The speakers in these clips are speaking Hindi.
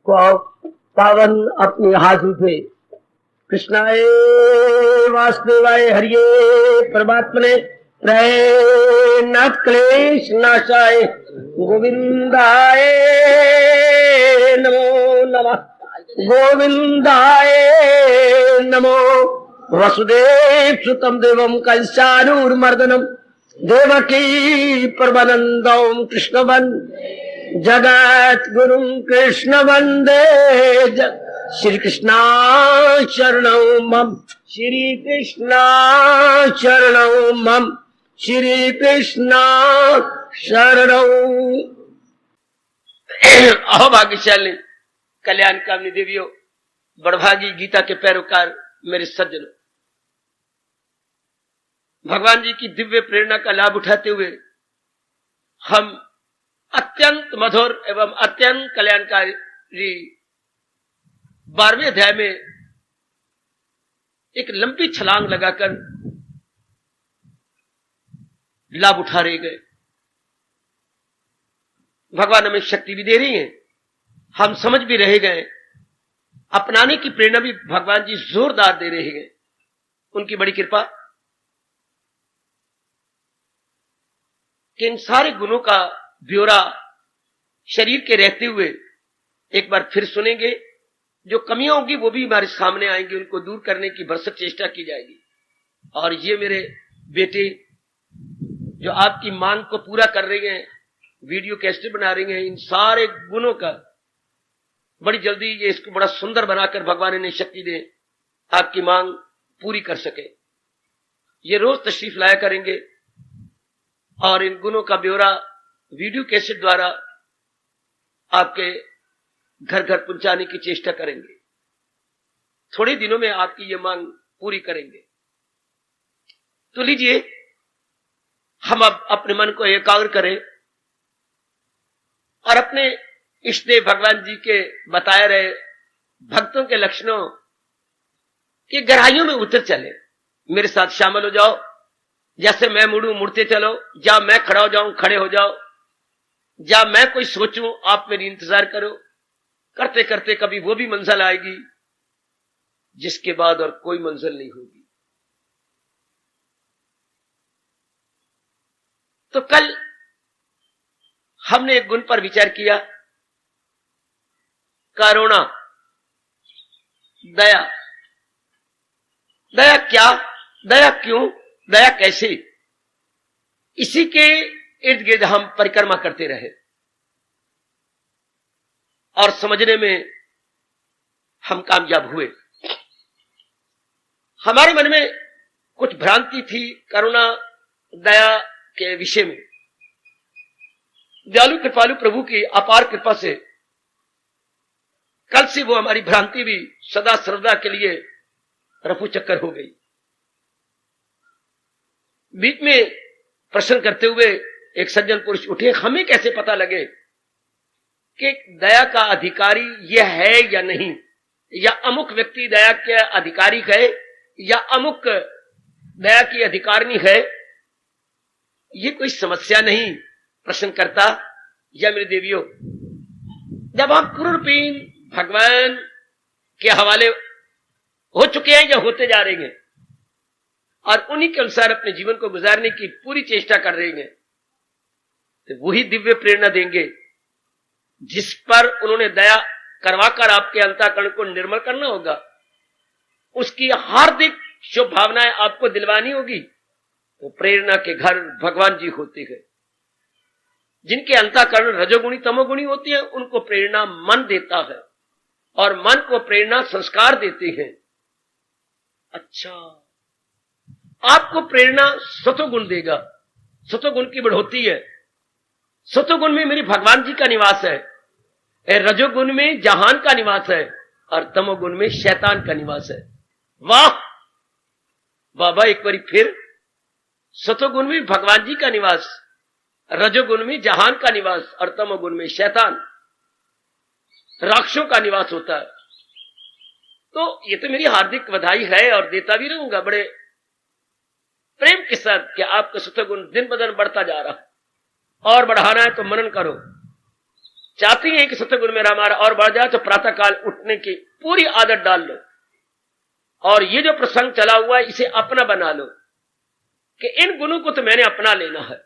को पावन अपने हाथ उठे। कृष्णाय वासुदेवाय हरिये परमात्मने प्रणत क्लेश नाशाय गोविंदाय नमो नमः। गोविंदाय नमो। वसुदेव सुतम देवम कंसानूरमर्दनम देवकी परमानंदम कृष्ण जगत गुरु कृष्ण वंदे। श्री कृष्णा शरणौ मम। श्री कृष्णा शरणौ मम। श्री कृष्णा शरणौ। अहो भाग्यशाली कल्याण कामनी देवियों, बड़भागी गीता के पैरोकार मेरे सज्जनों, भगवान जी की दिव्य प्रेरणा का लाभ उठाते हुए हम अत्यंत मधुर एवं अत्यंत कल्याणकारी 12वें अध्याय में एक लंबी छलांग लगाकर लाभ उठा रहे गए। भगवान हमें शक्ति भी दे रही हैं, हम समझ भी रहे गए, अपनाने की प्रेरणा भी भगवान जी जोरदार दे रहे हैं। उनकी बड़ी कृपा कि इन सारे गुणों का ब्यौरा शरीर के रहते हुए एक बार फिर सुनेंगे। जो कमियां होंगी वो भी हमारे सामने आएंगी, उनको दूर करने की भरसक चेष्टा की जाएगी। और ये मेरे बेटे जो आपकी मांग को पूरा कर रहे हैं, वीडियो कैसेट बना रही हैं, इन सारे गुणों का बड़ी जल्दी ये इसको बड़ा सुंदर बनाकर भगवान ने शक्ति दे आपकी मांग पूरी कर सके। ये रोज तशरीफ लाया करेंगे और इन गुणों का ब्यौरा वीडियो कैसेट द्वारा आपके घर घर पहुंचाने की चेष्टा करेंगे। थोड़े दिनों में आपकी ये मांग पूरी करेंगे। तो लीजिए हम अब अपने मन को एकाग्र करें और अपने इष्ट देव भगवान जी के बताए रहे भक्तों के लक्षणों की गहराइयों में उतर चले। मेरे साथ शामिल हो जाओ। जैसे मैं मुड़ूं मुड़ते चलो, या मैं खड़ा हो जाऊं खड़े हो जाओ, या मैं कोई सोचूं आप मेरी इंतजार करो। करते करते कभी वो भी मंजिल आएगी जिसके बाद और कोई मंजिल नहीं होगी। तो कल हमने एक गुण पर विचार किया, करुणा, दया। दया क्या, दया क्यों, दया कैसे, इसी के इर्द गिर्द हम परिक्रमा करते रहे और समझने में हम कामयाब हुए। हमारे मन में कुछ भ्रांति थी करुणा दया के विषय में। दयालु कृपालु प्रभु की अपार कृपा से कल से वो हमारी भ्रांति भी सदा सर्वदा के लिए रफू चक्कर हो गई। बीच में प्रश्न करते हुए एक सज्जन पुरुष उठे, हमें कैसे पता लगे कि दया का अधिकारी यह है या नहीं, या अमुक व्यक्ति दया के अधिकारी है या अमुक दया की अधिकारिणी है। ये कोई समस्या नहीं। प्रश्न करता या मेरे देवियों, जब हम पूर्णपीन भगवान के हवाले हो चुके हैं या होते जा रहे हैं और उन्हीं के अनुसार अपने जीवन को गुजारने की पूरी चेष्टा कर रहे हैं, तो वही दिव्य प्रेरणा देंगे जिस पर उन्होंने दया करवाकर आपके अंतःकरण को निर्मल करना होगा। उसकी हार्दिक शुभ भावनाएं आपको दिलवानी होगी। तो प्रेरणा के घर भगवान जी होते हैं। जिनके अंतःकरण रजोगुणी तमोगुणी होती है, उनको प्रेरणा मन देता है और मन को प्रेरणा संस्कार देते हैं। अच्छा, आपको प्रेरणा सतोगुण देगा। सतोगुण की बढ़ोतरी है। सतोगुण में मेरे भगवान जी का निवास है, रजोगुण में जहान का निवास है और तमोगुण में शैतान का निवास है। वाह बाबा, एक बार फिर, सतोगुण में भगवान जी का निवास, रजोगुण में जहान का निवास और तमोगुण में शैतान राक्षसों का निवास होता है। तो ये तो मेरी हार्दिक बधाई है और देता भी रहूंगा बड़े प्रेम के साथ कि आपका सतोगुण दिन ब दिन बढ़ता जा रहा है। और बढ़ाना है तो मनन करो। चाहती हैं कि सत्य गुण मेरा हमारा और बढ़ जाए तो प्रातः काल उठने की पूरी आदत डाल लो। और ये जो प्रसंग चला हुआ है इसे अपना बना लो कि इन गुणों को तो मैंने अपना लेना है।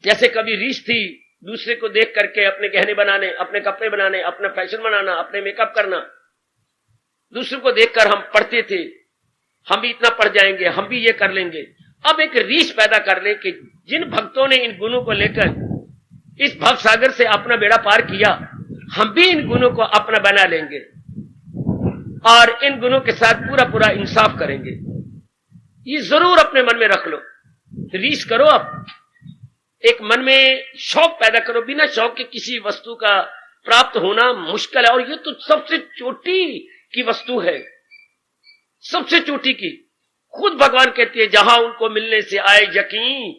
जैसे कभी रीछ थी दूसरे को देख करके अपने गहने बनाने, अपने कपड़े बनाने, अपना फैशन बनाना, अपने मेकअप करना। दूसरों को देखकर हम पढ़ते थे, हम भी इतना पढ़ जाएंगे, हम भी ये कर लेंगे। अब एक रीछ पैदा कर ले कि जिन भक्तों ने इन गुणों को लेकर इस भव सागर से अपना बेड़ा पार किया, हम भी इन गुणों को अपना बना लेंगे और इन गुणों के साथ पूरा पूरा इंसाफ करेंगे। ये जरूर अपने मन में रख लो, रीछ करो। अब एक मन में शौक पैदा करो। बिना शौक के किसी वस्तु का प्राप्त होना मुश्किल है, और ये तो सबसे चोटी की वस्तु है, सबसे चोटी की। खुद भगवान कहती है जहां उनको मिलने से आए यकीन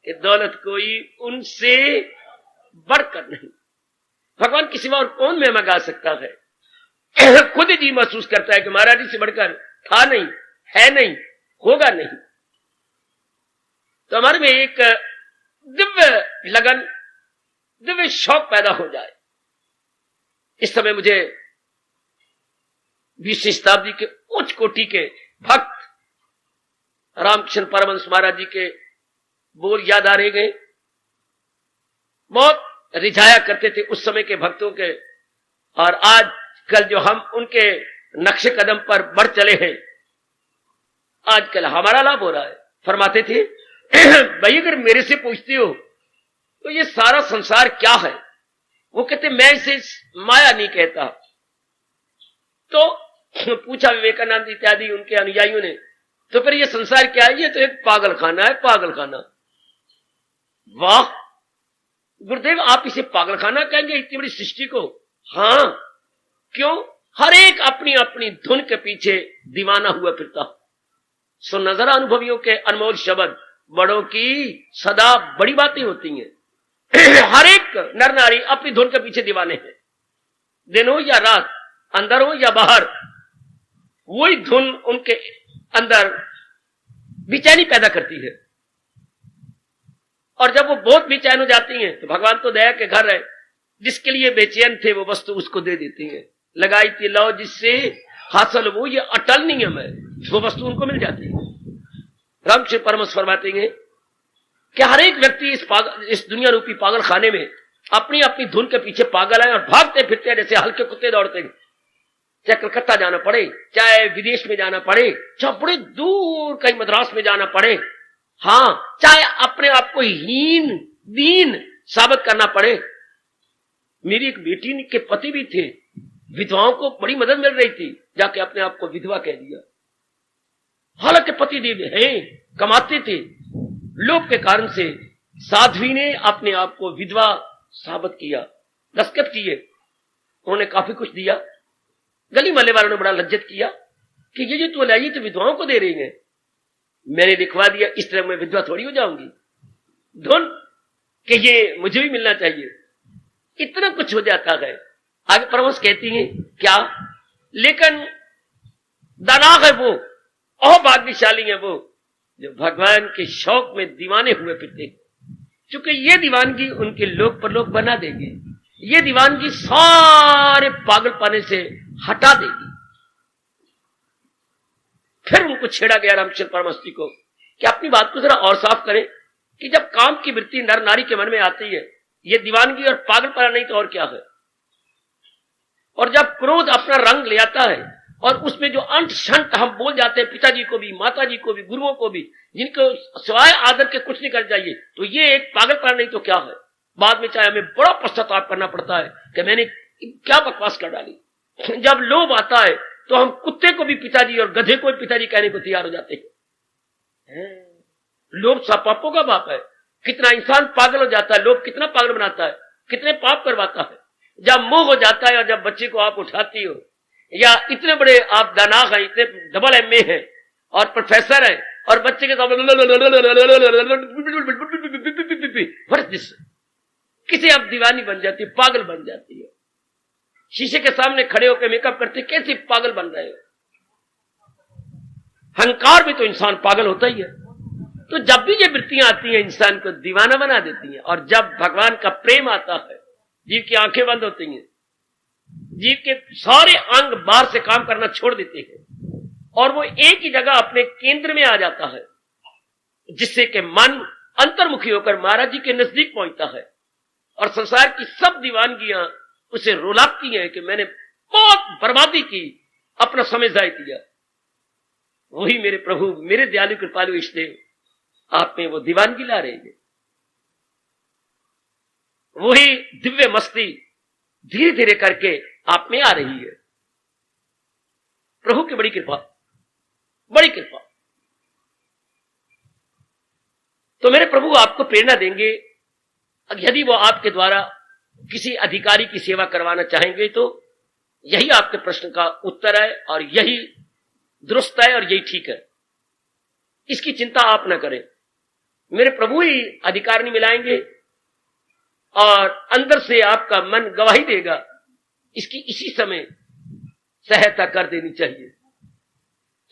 कि दौलत कोई उनसे बढ़कर नहीं। भगवान के सिवा और कौन में मंगा सकता है। खुद ही जी महसूस करता है कि महाराज जी से बढ़कर था नहीं, है नहीं, होगा नहीं। तो हमारे में एक दिव्य लगन, दिव्य शौक पैदा हो जाए। इस समय मुझे 20वीं शताब्दी के उच्च कोटि के भक्त रामकृष्ण परमहंस महाराज जी के बोल याद आ रहे गए। बहुत रिझाया करते थे उस समय के भक्तों के, और आज कल जो हम उनके नक्शे कदम पर बढ़ चले हैं, आजकल हमारा लाभ हो रहा है। फरमाते थे भाई अगर मेरे से पूछते हो तो ये सारा संसार क्या है, वो कहते मैं इसे माया नहीं कहता। तो पूछा विवेकानंद इत्यादि उनके अनुयायियों ने, तो फिर ये संसार क्या है? ये तो एक पागल खाना है, पागल खाना। वाह गुरुदेव, आप इसे पागल खाना कहेंगे इतनी बड़ी सृष्टि को? हां, क्यों? हर एक अपनी अपनी धुन के पीछे दीवाना हुआ फिरता। सो नजर अनुभवियों के अनमोल शब्द, बड़ों की सदा बड़ी बातें होती हैं। हर एक नर नारी अपनी धुन के पीछे दीवाने हैं, दिन हो या रात, अंदर हो या बाहर, वही धुन उनके अंदर बेचैनी पैदा करती है। और जब वो बहुत बेचैन हो जाती हैं तो भगवान तो दया के घर है, जिसके लिए बेचैन थे वो वस्तु उसको दे देती है। लगाई थी लो जिससे हासिल वो, ये अटल नियम है, वो वस्तु उनको मिल जाती है। रामकृष्ण परमहंस फरमाते हैं कि हर एक व्यक्ति इस दुनिया रूपी पागल खाने में अपनी अपनी धुन के पीछे पागल है और भागते फिरते हैं जैसे हल्के कुत्ते दौड़ते हैं। चाहे कलकत्ता जाना पड़े, चाहे विदेश में जाना पड़े, चाहे बड़े दूर कहीं मद्रास में जाना पड़े, हां, चाहे अपने आप को हीन दीन साबित करना पड़े। मेरी एक बेटी के पति भी थे, विधवाओं को बड़ी मदद मिल रही थी, जाके अपने आप को विधवा कह दिया। हालांकि पति देव हैं, कमाते थे, लोभ के कारण से साध्वी ने अपने आप को विधवा साबित किया, दस्तखत किए, उन्होंने काफी कुछ दिया। गली मोहल्ले वालों ने बड़ा लज्जत किया कि ये जो तू लाई तो विधवाओं को दे रही है। मैंने लिखवा दिया, इस तरह मैं विधवा थोड़ी हो जाऊंगी, धुन कि ये मुझे भी मिलना चाहिए। इतना कुछ हो जाता है। आगे परमहंस कहती हैं क्या, लेकिन दानाग है वो, और भाग्यशाली है वो जो भगवान के शौक में दीवाने हुए फिरते, क्योंकि ये दीवानगी उनके लोक परलोक बना देगी। ये दीवानगी सारे पागलपने से हटा देगी। फिर उनको छेड़ा गया रामकृष्ण परमहंस जी को कि अपनी बात को जरा और साफ करें कि जब काम की वृत्ति नर नारी के मन में आती है, ये दीवानगी और पागलपना नहीं तो और क्या है। और जब क्रोध अपना रंग ले आता है और उसमें जो अंत शंत हम बोल जाते हैं पिताजी को भी, माता जी को भी, गुरुओं को भी, जिनको सिवाय आदर के कुछ नहीं कर चाहिए, तो ये एक पागलपना नहीं तो क्या है। बाद में चाहे हमें बड़ा पश्चाताप करना पड़ता है कि मैंने क्या बकवास कर डाली। जब लोभ आता है तो हम कुत्ते को भी पिताजी और गधे को भी पिताजी कहने को तैयार हो जाते हैं। लोभ सब पापों का बाप है। कितना इंसान पागल हो जाता है, लोभ कितना पागल बनाता है, कितने पाप करवाता है। जब मोह हो जाता है और जब बच्चे को आप उठाती हो, या इतने बड़े आप दानाग हैं, इतने डबल एमए हैं और प्रोफेसर हैं, और बच्चे के किसी आप दीवानी बन जाती है, पागल बन जाती है। शीशे के सामने खड़े होकर मेकअप करते, कैसे पागल बन रहे हो। अहंकार भी तो इंसान पागल होता ही है। तो जब भी ये वृत्तियां आती हैं इंसान को दीवाना बना देती हैं, और जब भगवान का प्रेम आता है जीव की आंखें बंद होती हैं, जीव के सारे अंग बाहर से काम करना छोड़ देते हैं और वो एक ही जगह अपने केंद्र में आ जाता है, जिससे कि मन अंतर्मुखी होकर महाराज जी के नजदीक पहुंचता है और संसार की सब दीवानगियां उसे रुलाती हैं कि मैंने बहुत बर्बादी की, अपना समय जाय किया। वही मेरे प्रभु, मेरे दयालु कृपालु इष्टदेव आप में वो दीवानगी ला रहे हैं, वही दिव्य मस्ती धीरे धीरे करके आप में आ रही है। प्रभु की बड़ी कृपा, बड़ी कृपा। तो मेरे प्रभु आपको प्रेरणा देंगे, यदि वो आपके द्वारा किसी अधिकारी की सेवा करवाना चाहेंगे तो यही आपके प्रश्न का उत्तर है और यही दुरुस्त है और यही ठीक है। इसकी चिंता आप न करें, मेरे प्रभु ही अधिकार नहीं मिलाएंगे और अंदर से आपका मन गवाही देगा। इसकी इसी समय सहायता कर देनी चाहिए,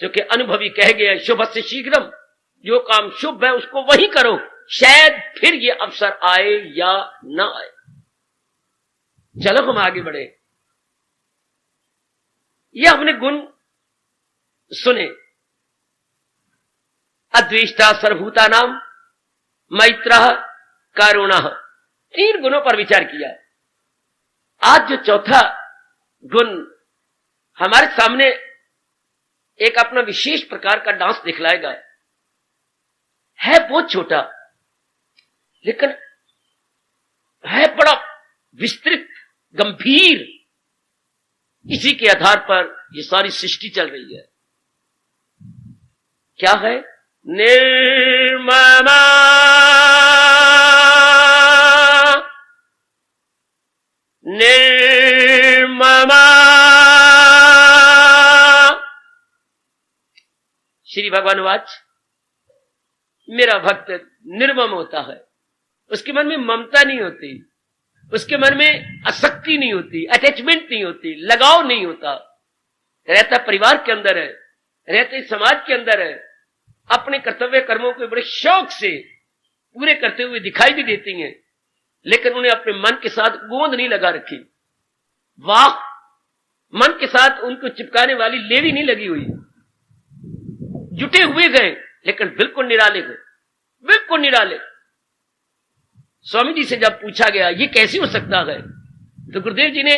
क्योंकि अनुभवी कह गया शुभ से शीघ्रम, जो काम शुभ है उसको वही करो, शायद फिर ये अवसर आए या ना आए। चलो हम आगे बढ़े। ये हमने गुण सुने, अद्वेष्टा सर्वभूता नाम, मैत्र, करुणा, 3 गुणों पर विचार किया। आज जो चौथा गुण हमारे सामने एक अपना विशेष प्रकार का डांस दिखलाएगा, है बहुत छोटा लेकिन है बड़ा विस्तृत, गंभीर। इसी के आधार पर ये सारी सृष्टि चल रही है। क्या है? निर्ममा निर्ममा। श्री भगवान वाच, मेरा भक्त निर्मम होता है, उसके मन में ममता नहीं होती, उसके मन में आसक्ति नहीं होती, अटैचमेंट नहीं होती, लगाव नहीं होता। रहता परिवार के अंदर है, रहते समाज के अंदर है, अपने कर्तव्य कर्मों को बड़े शौक से पूरे करते हुए दिखाई भी देती हैं, लेकिन उन्हें अपने मन के साथ गोंद नहीं लगा रखी। वाह, मन के साथ उनको चिपकाने वाली लेवी नहीं लगी हुई। जुटे हुए गए लेकिन बिल्कुल निराले गए, बिल्कुल निराले। स्वामी जी से जब पूछा गया ये कैसे हो सकता है, तो गुरुदेव जी ने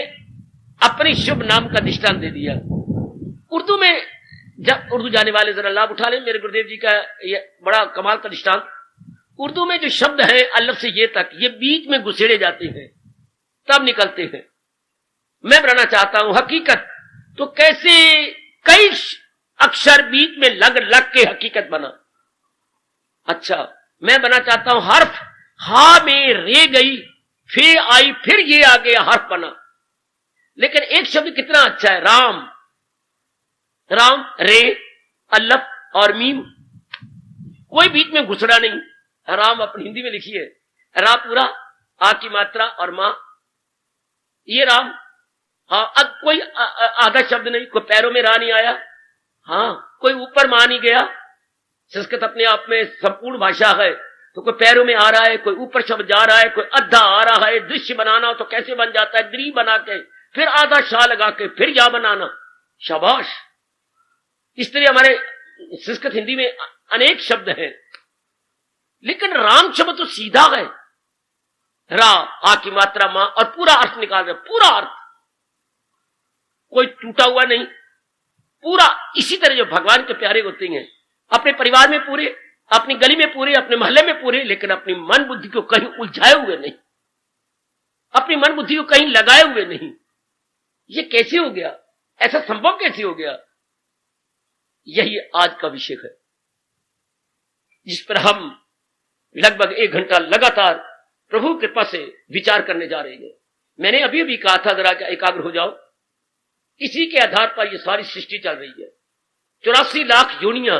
अपने शुभ नाम का दृष्टांत दे दिया। उर्दू में, जब उर्दू जाने वाले जरा लाभ उठा लें, मेरे गुरुदेव जी का ये बड़ा कमाल का दृष्टांत। उर्दू में जो शब्द है अल्लफ से ये तक, ये बीच में घुसेड़े जाते हैं तब निकलते हैं। मैं बनाना चाहता हूं हकीकत, तो कैसे कई अक्षर बीच में लग लग के हकीकत बना। अच्छा, मैं बना चाहता हूं हर्फ, हा में रे गई, फिर आई, फिर ये आ गया, हर्फ बना। लेकिन एक शब्द कितना अच्छा है, राम। राम, रे, अल्लफ और मीम, कोई बीच में घुसड़ा नहीं। राम अपनी हिंदी में लिखी है, रा पूरा, आ की मात्रा और मां, ये राम। हाँ, अब कोई आधा शब्द नहीं, कोई पैरों में रा नहीं आया, हाँ, कोई ऊपर मां नहीं गया। संस्कृत अपने आप में संपूर्ण भाषा है, तो कोई पैरों में आ रहा है, कोई ऊपर शब्द जा रहा है, कोई अद्धा आ रहा है। दृश्य बनाना हो तो कैसे बन जाता है, द्री बना के, फिर आधा शाह लगा के, फिर या बनाना। शाबाश। इस तरह हमारे संस्कृत हिंदी में अनेक शब्द हैं, लेकिन राम शब्द तो सीधा है, रा, आ की मात्रा, मां, और पूरा अर्थ निकाल रहे, पूरा अर्थ, कोई टूटा हुआ नहीं, पूरा। इसी तरह जो भगवान के प्यारे होते हैं, अपने परिवार में पूरे, अपनी गली में पूरे, अपने मोहल्ले में पूरे, लेकिन अपनी मन बुद्धि को कहीं उलझाए हुए नहीं, अपनी मन बुद्धि को कहीं लगाए हुए नहीं। ये कैसे हो गया? ऐसा संभव कैसे हो गया? यही आज का विषय है, जिस पर हम लगभग 1 घंटा लगातार प्रभु कृपा से विचार करने जा रहे हैं। मैंने अभी अभी कहा था जरा एकाग्र हो जाओ। इसी के आधार पर यह सारी सृष्टि चल रही है। 84 लाख योनियां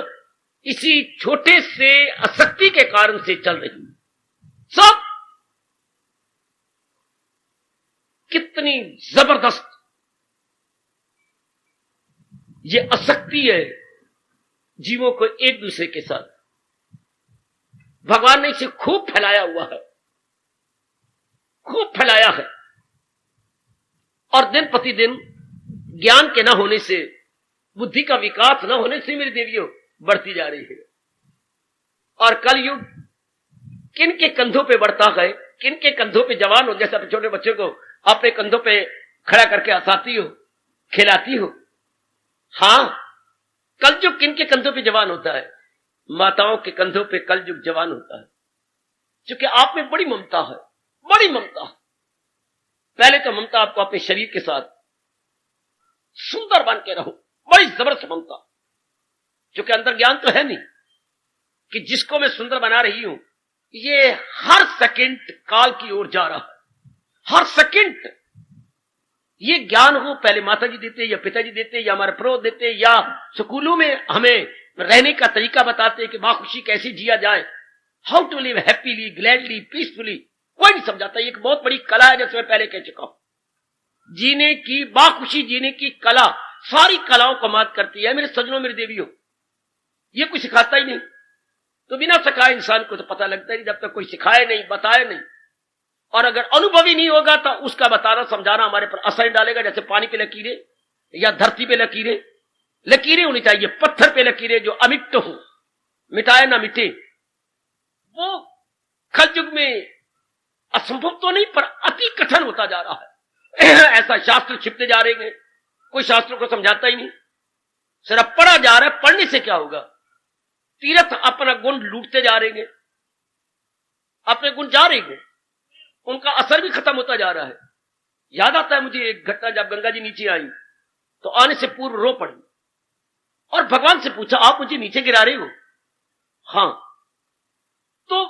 इसी छोटे से आसक्ति के कारण से चल रही है। सब कितनी जबरदस्त ये आसक्ति है जीवों को एक दूसरे के साथ। भगवान ने इसे खूब फैलाया हुआ है, खूब फैलाया है। और दिन प्रतिदिन ज्ञान के न होने से, बुद्धि का विकास न होने से मेरी देवियों बढ़ती जा रही है। और कलयुग किन के कंधों पे बढ़ता है, किन के कंधों पे जवान हो, जैसे अपने छोटे बच्चों को अपने कंधों पे खड़ा करके हंसाती हो, खिलाती हो। हाँ, कलयुग किन के कंधों पे जवान होता है? माताओं के कंधों पे कलयुग जवान होता है, क्योंकि आप में बड़ी ममता है, बड़ी ममता। पहले तो ममता आपको अपने शरीर के साथ सुंदर बन के रहो, बड़ी जबरदस्त ममता, क्योंकि अंदर ज्ञान तो है नहीं कि जिसको मैं सुंदर बना रही हूं ये हर सेकंड काल की ओर जा रहा है, हर सेकंड। ये ज्ञान हो पहले माता जी देते, या पिताजी देते, या हमारे प्रो देते, या स्कूलों में हमें रहने का तरीका बताते कि बाखुशी कैसे जिया जाए, how to live happily, gladly, peacefully. कोई नहीं समझाता। ये एक बहुत बड़ी कला है, जैसे मैं पहले कह चुका हूं। जीने की, बाखुशी जीने की कला सारी कलाओं को मात करती है। मेरे सजनों, मेरी देवियों, ये कोई सिखाता ही नहीं। तो बिना सिखाए इंसान को तो पता लगता ही नहीं, जब तक कोई सिखाए नहीं, बताए नहीं। और अगर अनुभवी नहीं होगा तो उसका बताना समझाना हमारे पर असर डालेगा। जैसे पानी पे लकीरें या धरती पे लकीरें, लकीरें होनी चाहिए, पत्थर पे लकीरें जो अमिट हो, मिटाए ना मिटे। वो कलयुग में असंभव तो नहीं, पर अति कठिन होता जा रहा है। ऐसा शास्त्र छिपते जा रहे हैं, कोई शास्त्रों को समझाता ही नहीं, सिर्फ पढ़ा जा रहा है। पढ़ने से क्या होगा? तीर्थ अपना गुण लूटते जा रहे हैं, अपने गुण जा रहे हैं, उनका असर भी खत्म होता जा रहा है। याद आता है मुझे एक घटना, जब गंगा जी नीचे आई तो आने से पूर्व रो पड़ी और भगवान से पूछा, आप मुझे नीचे गिरा रहे हो? हां। तो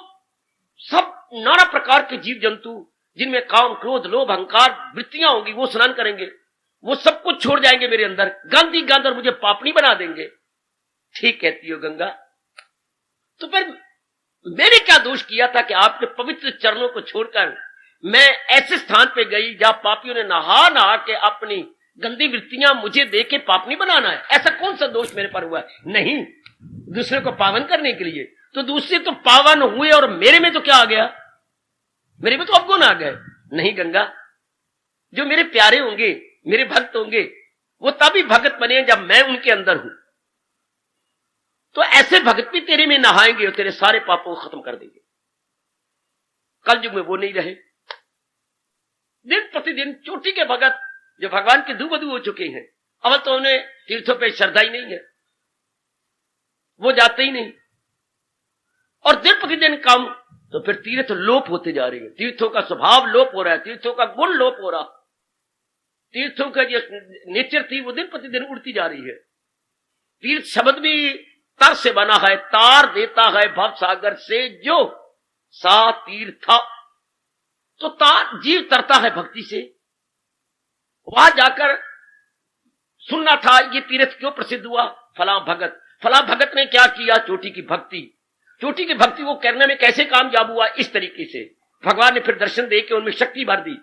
सब नाना प्रकार के जीव जंतु जिनमें काम, क्रोध, लोभ, अहंकार वृत्तियां होंगी, वो स्नान करेंगे, वो सब कुछ छोड़ जाएंगे मेरे अंदर, गंदी गंद, और मुझे पापनी बना देंगे। ठीक कहती हो गंगा, तो फिर मैंने क्या दोष किया था कि आपने पवित्र चरणों को छोड़कर मैं ऐसे स्थान पे गई जहां पापियों ने नहा नहा के अपनी गंदी वृत्तियां मुझे दे के पापनी बनाना है? ऐसा कौन सा दोष मेरे पर हुआ है? नहीं, दूसरे को पावन करने के लिए। तो दूसरे तो पावन हुए और मेरे में तो क्या आ गया? मेरे में तो अवगुण आ गए। नहीं गंगा, जो मेरे प्यारे होंगे, मेरे भक्त होंगे, वो तभी भगत बने जब मैं उनके अंदर हूं। तो ऐसे भगत भी तेरे में नहाएंगे और तेरे सारे पापों को खत्म कर देंगे। कलयुग में वो नहीं रहे। दिन प्रतिदिन चोटी के भगत जो भगवान के दूबदू हो चुके हैं, अवल तो उन्हें तीर्थों पे श्रद्धा ही नहीं है, वो जाते ही नहीं। और दिन प्रतिदिन कम, तो फिर तीर्थ लोप होते जा रहे हैं, तीर्थों का स्वभाव लोप हो रहा है, तीर्थों का गुण लोप हो रहा, तीर्थों का जो नेचर थी वो दिन प्रतिदिन उड़ती जा रही है। तीर्थ शब्द भी तर से बना है, तार देता है भव सागर से जो सा तीर्थ। तो तार, जीव तरता है भक्ति से। वहां जाकर सुनना था ये तीर्थ क्यों प्रसिद्ध हुआ, फला भगत ने क्या किया, चोटी की भक्ति। चोटी की भक्ति वो करने में कैसे कामयाब हुआ, इस तरीके से भगवान ने फिर दर्शन दे के उनमें शक्ति भर दी,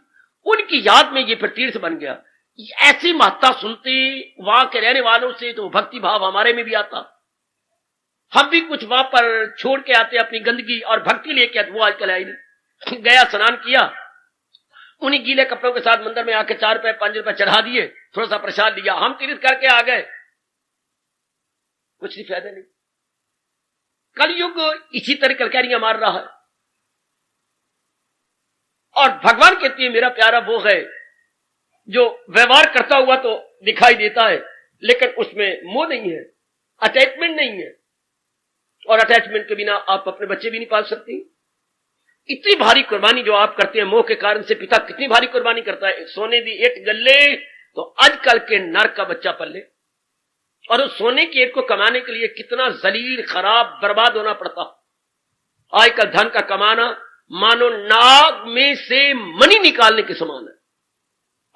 उनकी याद में ये फिर तीर्थ बन गया। ऐसी महत्ता सुनते वहां के रहने वालों से तो भक्ति भाव हमारे में भी आता। हम भी कुछ वहां पर छोड़ के आते अपनी गंदगी और भक्ति लेके आते। वो आजकल आई नहीं। गया, स्नान किया, उन्हीं गीले कपड़ों के साथ मंदिर में आके 4 रुपए 5 रुपए चढ़ा दिए, थोड़ा सा प्रसाद लिया, हम तीर्थ करके आ गए, कुछ नहीं, फायदा नहीं। कलयुग इसी तरह कलकारियां मार रहा है। और भगवान कहती है मेरा प्यारा वो है जो व्यवहार करता हुआ तो दिखाई देता है, लेकिन उसमें मोह नहीं है, अटैचमेंट नहीं है। और अटैचमेंट के बिना आप अपने बच्चे भी नहीं पाल सकती। इतनी भारी कुर्बानी जो आप करते हैं मोह के कारण से, पिता कितनी भारी कुर्बानी करता है, सोने दी ईंट गले तो आजकल के नर का बच्चा पल्ले। और उस सोने की ईंट को कमाने के लिए कितना जलील, खराब, बर्बाद होना पड़ता। आजकल धन का कमाना मानो नाग में से मनी निकालने के समान है,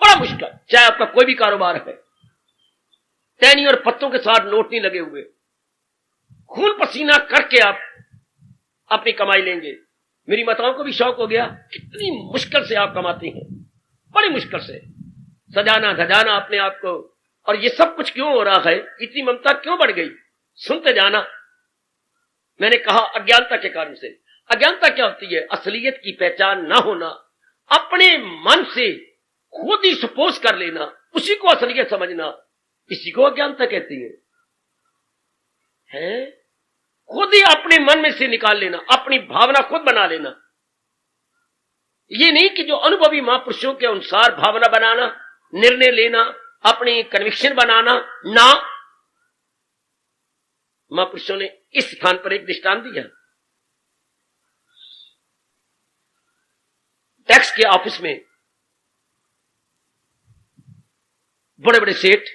बड़ा मुश्किल। चाहे आपका कोई भी कारोबार है, टहनी और पत्तों के साथ नोट नहीं लगे हुए, खून पसीना करके आप अपनी कमाई लेंगे। मेरी माताओं को भी शौक हो गया, कितनी मुश्किल से आप कमाती हैं, बड़ी मुश्किल से सजाना धजाना अपने आप को। और ये सब कुछ क्यों हो रहा है, इतनी ममता क्यों बढ़ गई? सुनते जाना। मैंने कहा अज्ञानता के कारण से। अज्ञानता क्या होती है? असलियत की पहचान न होना, अपने मन से खुद ही सपोज कर लेना, उसी को असलियत समझना, इसी को अज्ञानता कहती है? खुद ही अपने मन में से निकाल लेना, अपनी भावना खुद बना लेना। ये नहीं कि जो अनुभवी महापुरुषों के अनुसार भावना बनाना, निर्णय लेना, अपनी कन्विक्शन बनाना, ना। महापुरुषों ने इस स्थान पर एक दृष्टांत दिया। टैक्स के ऑफिस में बड़े बड़े सेठ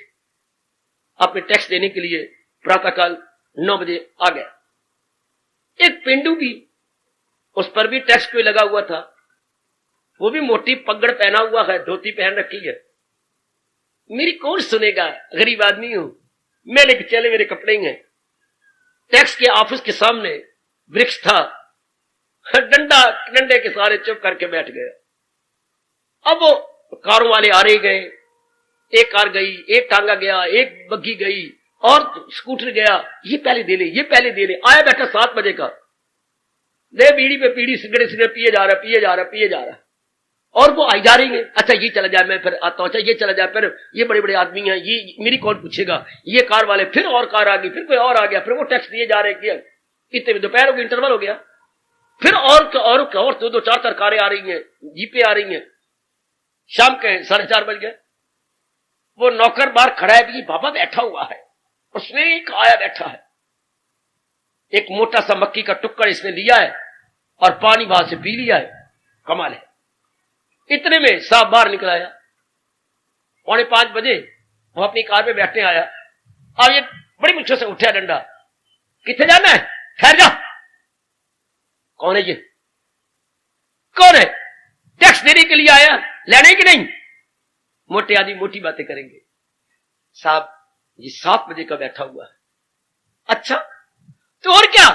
अपने टैक्स देने के लिए प्रातःकाल 9 बजे आ गया। एक पेंडू भी, उस पर भी टैक्स पे लगा हुआ था, वो भी मोटी पगड़ पहना हुआ है, धोती पहन रखी है। मेरी कौन सुनेगा, गरीब आदमी हूं, मैं लेके चले, मेरे कपड़े ही हैं। टैक्स के ऑफिस के सामने वृक्ष था, डंडे के सारे चुप करके बैठ गए। अब वो कारों वाले आ रहे गए, एक कार गई, एक टांगा गया, एक बग्गी गई और स्कूटर गया। ये पहले दे ले, ये पहले दे ले। आया बैठा 7 बजे का, दे बीड़ी पे बीड़ी, सिगरेट पिए जा रहा। और वो आई जा रही है, अच्छा ये चला जाए, मैं फिर आता हूं, अच्छा ये चला जाए, फिर ये बड़े बड़े आदमी हैं, ये मेरी कौन पूछेगा। ये कार वाले, फिर और कार आ गई, फिर कोई और आ गया, फिर वो टैक्स दिए जा रहे हैं। इतने में दोपहर हो गई, इंटरवल हो गया, फिर और 2 4 कारें आ रही हैं, जीपे आ रही हैं। शाम के 4:30 बज गए। वो नौकर बाहर खड़ा है, भी बाबा बैठा हुआ है, उसने एक आया बैठा है, एक मोटा सा मक्की का टुक्कड़ इसने लिया है और पानी वहां से पी लिया है। कमाल है। इतने में साहब बाहर निकल आया। 4:45 बजे वो अपनी कार पे बैठने आया। अब ये बड़ी मुश्किल से उठा डंडा, कितने जाना है, ठहर जा। कौन है ये, कौन है? टैक्स देने के लिए आया, लेने की नहीं। मोटे आदमी मोटी बातें करेंगे। साहब ये 7 बजे का बैठा हुआ है। अच्छा तो और क्या,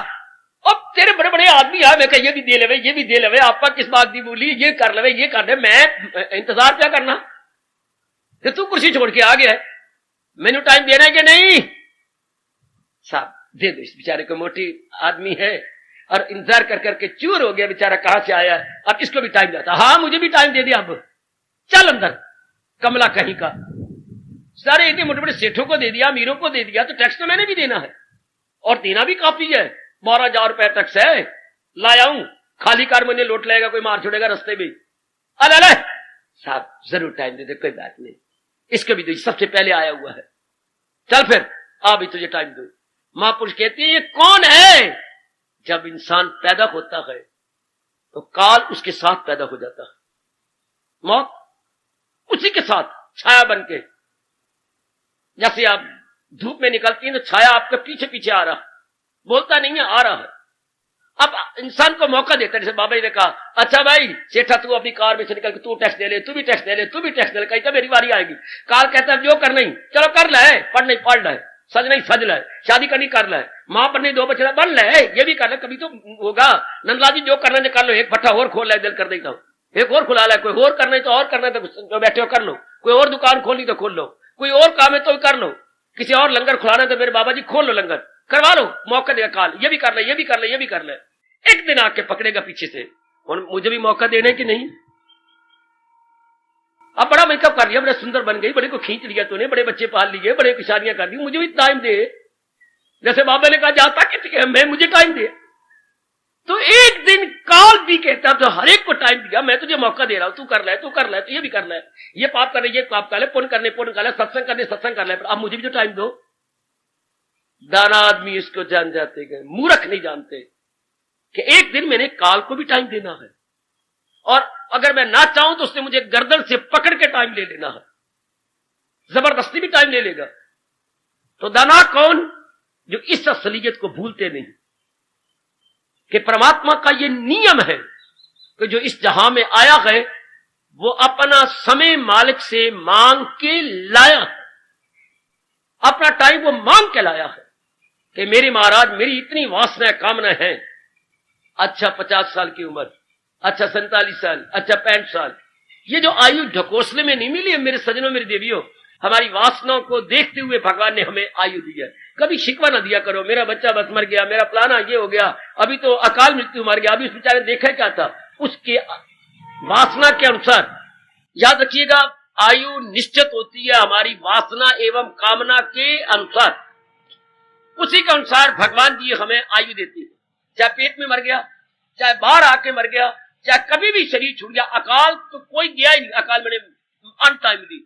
अब तेरे बड़े बड़े आदमी है, मैं कह ये भी दे ले, ये भी दे ले, आपका किस बात की बोली, ये कर ले, ये कर ले, मैं इंतजार क्या करना। फिर तू कुर्सी छोड़ के आ गया है, मैंने टाइम देना है कि नहीं? साहब दे दो, इस बेचारे को, मोटी आदमी है और इंतजार कर करके चूर हो गया बेचारा, कहां से आया, अब इसको भी टाइम देता। हाँ मुझे भी टाइम दे दिया, अब चल अंदर, कमला कहीं का। सारे इतने मोटे बड़े सेठों को दे दिया, अमीरों को दे दिया, तो टैक्स तो मैंने भी देना है, और देना भी काफी है। 12,000 रुपए टैक्स है, लाया हूं, खाली कार मुझे लौट लाएगा, कोई मार छोड़ेगा रास्ते में। अरे साहब जरूर टाइम दे दे, कोई बात नहीं, इसको भी दो, सबसे पहले आया हुआ है, चल फिर आ भी तुझे टाइम दो। महापुरुष कहती है ये कौन है? जब इंसान पैदा होता है तो काल उसके साथ पैदा हो जाता है, मौत उसी के साथ छाया बन के। जैसे आप धूप में निकलती हैं तो छाया आपके पीछे पीछे आ रहा, बोलता नहीं है, आ रहा है। अब इंसान को मौका देता है, जैसे बाबा जी ने कहा, अच्छा भाई सेठा तू अपनी कार में से निकल के तू टैक्स दे ले, तू भी टैक्स दे ले, तू भी टैक्स दे ले, कहीं तो मेरी बारी आएगी। काल कहता है जो कर नहीं, चलो कर ले, पढ़ नहीं पढ़ ले, सज नहीं सज ले, शादी करनी कर ले, मां पर नहीं 2 बच्चे बन ले, ये भी कर ले, कभी तो होगा। नंदलाल जी जो करना है कर लो, एक भट्ठा और खोल ले, दिल कर देता हूं, एक और खुला ले, कोई और करना है तो और करना है, तो बैठे हो कर लो, कोई और दुकान खोलनी तो खोल लो, कोई और काम है तो कर लो, किसी और लंगर खुलाना है तो मेरे बाबा जी खोल लो, लंगर करवा लो, मौका देगा काल, ये भी कर ले, ये भी कर ले, ये भी कर ले। एक दिन आके पकड़ेगा पीछे से, और मुझे भी मौका देने की नहीं। अब बड़ा मेकअप कर लिया, बड़ा सुंदर बन गई, बड़े को खींच लिया तूने, बड़े बच्चे पाल लिए, बड़े की शादियां कर दी, मुझे भी टाइम दे। जैसे बाबा ने कहा जाता कि मैं, मुझे टाइम दे। तो एक दिन काल भी कहता तो हर एक को टाइम दिया, मैं तुझे मौका दे रहा हूं, तू कर ले, तू कर ले, तो ये भी कर ले, ये पाप करने, ये पाप कर ले, पुण्य करने पुण्य कर ले, सत्संग करने सत्संग कर ले, अब मुझे भी तो टाइम दो। दाना आदमी इसको जान जाते गए, मूर्ख नहीं जानते कि एक दिन मैंने काल को भी टाइम देना है, और अगर मैं ना चाहूं तो उसने मुझे गर्दन से पकड़ के टाइम ले लेना है, जबरदस्ती भी टाइम ले लेगा। तो दाना कौन? जो इस असलियत को भूलते नहीं कि परमात्मा का ये नियम है कि जो इस जहां में आया है वो अपना समय मालिक से मांग के लाया है, अपना टाइम वो मांग के लाया है कि मेरे महाराज मेरी इतनी वासना कामना है, अच्छा 50 साल की उम्र, अच्छा 47 साल, अच्छा 65 साल, ये जो आयु ढकोसले में नहीं मिली है मेरे सजनों मेरी देवियों, हमारी वासनाओं को देखते हुए भगवान ने हमें आयु दी है। कभी शिकवा ना दिया करो, मेरा बच्चा बस मर गया, मेरा प्लाना ये हो गया, अभी तो अकाल मृत्यु मर गया, अभी उस बेचारे देखा क्या था, उसके वासना के अनुसार। याद रखिएगा आयु निश्चित होती है हमारी वासना एवं कामना के अनुसार। उसी के अनुसार भगवान जी हमें आयु देती है। चाहे पेट में मर गया, चाहे बाहर आके मर गया, चाहे कभी भी शरीर छूट गया, अकाल तो कोई गया ही नहीं। अकाल मैंने अनटाइमली,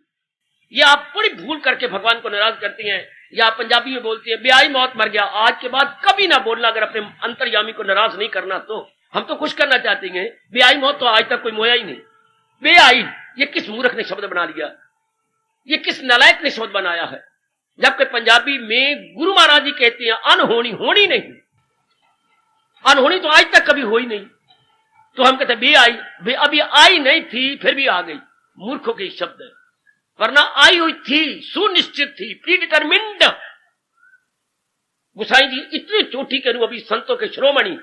ये आप बड़ी भूल करके भगवान को नाराज करती हैं। या पंजाबी में बोलती है बेआई मौत मर गया। आज के बाद कभी ना बोलना, अगर अपने अंतर्यामी को नाराज नहीं करना तो। हम तो खुश करना चाहते हैं। बेआई मौत तो आज तक कोई मोया ही नहीं। बेआई, ये किस मूर्ख ने शब्द बना लिया, ये किस नालायक ने शब्द बनाया है। जबकि पंजाबी में गुरु महाराज जी कहते हैं अनहोनी होनी नहीं, अनहोनी तो आज तक कभी हुई नहीं। तो हम कहते बेआई, अभी आई नहीं थी फिर भी आ गई। मूर्खों के शब्द है, वरना आई हुई थी, सुनिश्चित थी, प्री डिटरमिन्ड। गोसाई जी इतनी चोटी के अभी संतों के शिरोमणि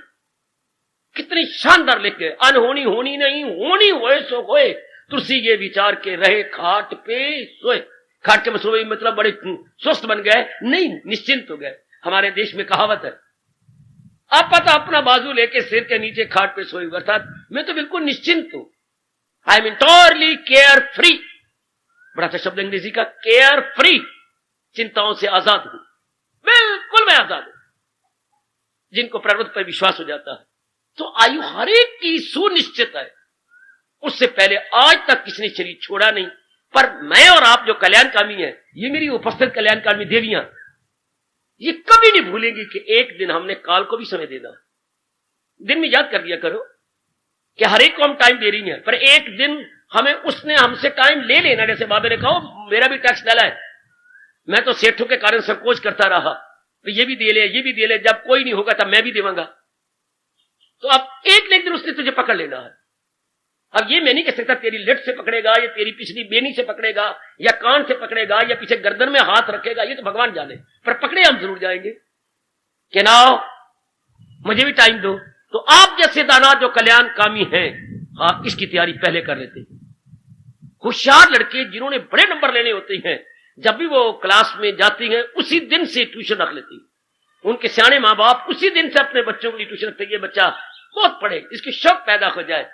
कितनी शानदार लिख गए, अनहोनी होनी नहीं, होनी होए सो होए, तुलसी ये विचार के रहे खाट पे सोए। खाट के सोए मतलब बड़े स्वस्थ बन गए नहीं, निश्चिंत हो गए। हमारे देश में कहावत है, आप पता अपना बाजू लेके सिर के नीचे खाट पे सोए, अर्थात मैं तो बिल्कुल निश्चिंत हूं। I am entirely care free. बड़ा अच्छा शब्द अंग्रेजी का, केयर फ्री, चिंताओं से आजाद हूं, बिल्कुल मैं आजाद हूं। जिनको प्रारब्ध पर विश्वास हो जाता है तो आयु हर एक की सुनिश्चित है। उससे पहले आज तक किसी ने शरीर छोड़ा नहीं। पर मैं और आप जो कल्याणकामी है, ये मेरी उपस्थित कल्याणकामी देवियां, ये कभी नहीं भूलेंगी कि एक दिन हमने काल को भी समय देना। दिन में याद कर दिया करो कि हर एक को हम टाइम दे रही हैं, पर एक दिन हमें उसने हमसे टाइम ले लेना। जैसे बाबे ने कहा मेरा भी टैक्स डाला है, मैं तो सेठों के कारण संकोच करता रहा, तो ये भी दे ले, ये भी दे ले, जब कोई नहीं होगा तब मैं भी देवांगा। तो अब एक न एक दिन उसने तुझे पकड़ लेना है। अब ये मैं नहीं कह सकता तेरी लेट से पकड़ेगा, या तेरी पिछली बेनी से पकड़ेगा, या कान से पकड़ेगा, या पीछे गर्दन में हाथ रखेगा, ये तो भगवान जाने, पर पकड़े हम जरूर जाएंगे कि ना मुझे भी टाइम दो। तो आप जैसे दाना जो कल्याणकामी हैं, हाँ इसकी तैयारी पहले कर लेते हैं। होशियार लड़के जिन्होंने बड़े नंबर लेने होते हैं, जब भी वो क्लास में जाती हैं उसी दिन से ट्यूशन रख लेती हैं। उनके सियाने माँ बाप उसी दिन से अपने बच्चों के लिए ट्यूशन रखते हैं, ये बच्चा बहुत पढ़े, इसकी शौक पैदा हो जाए,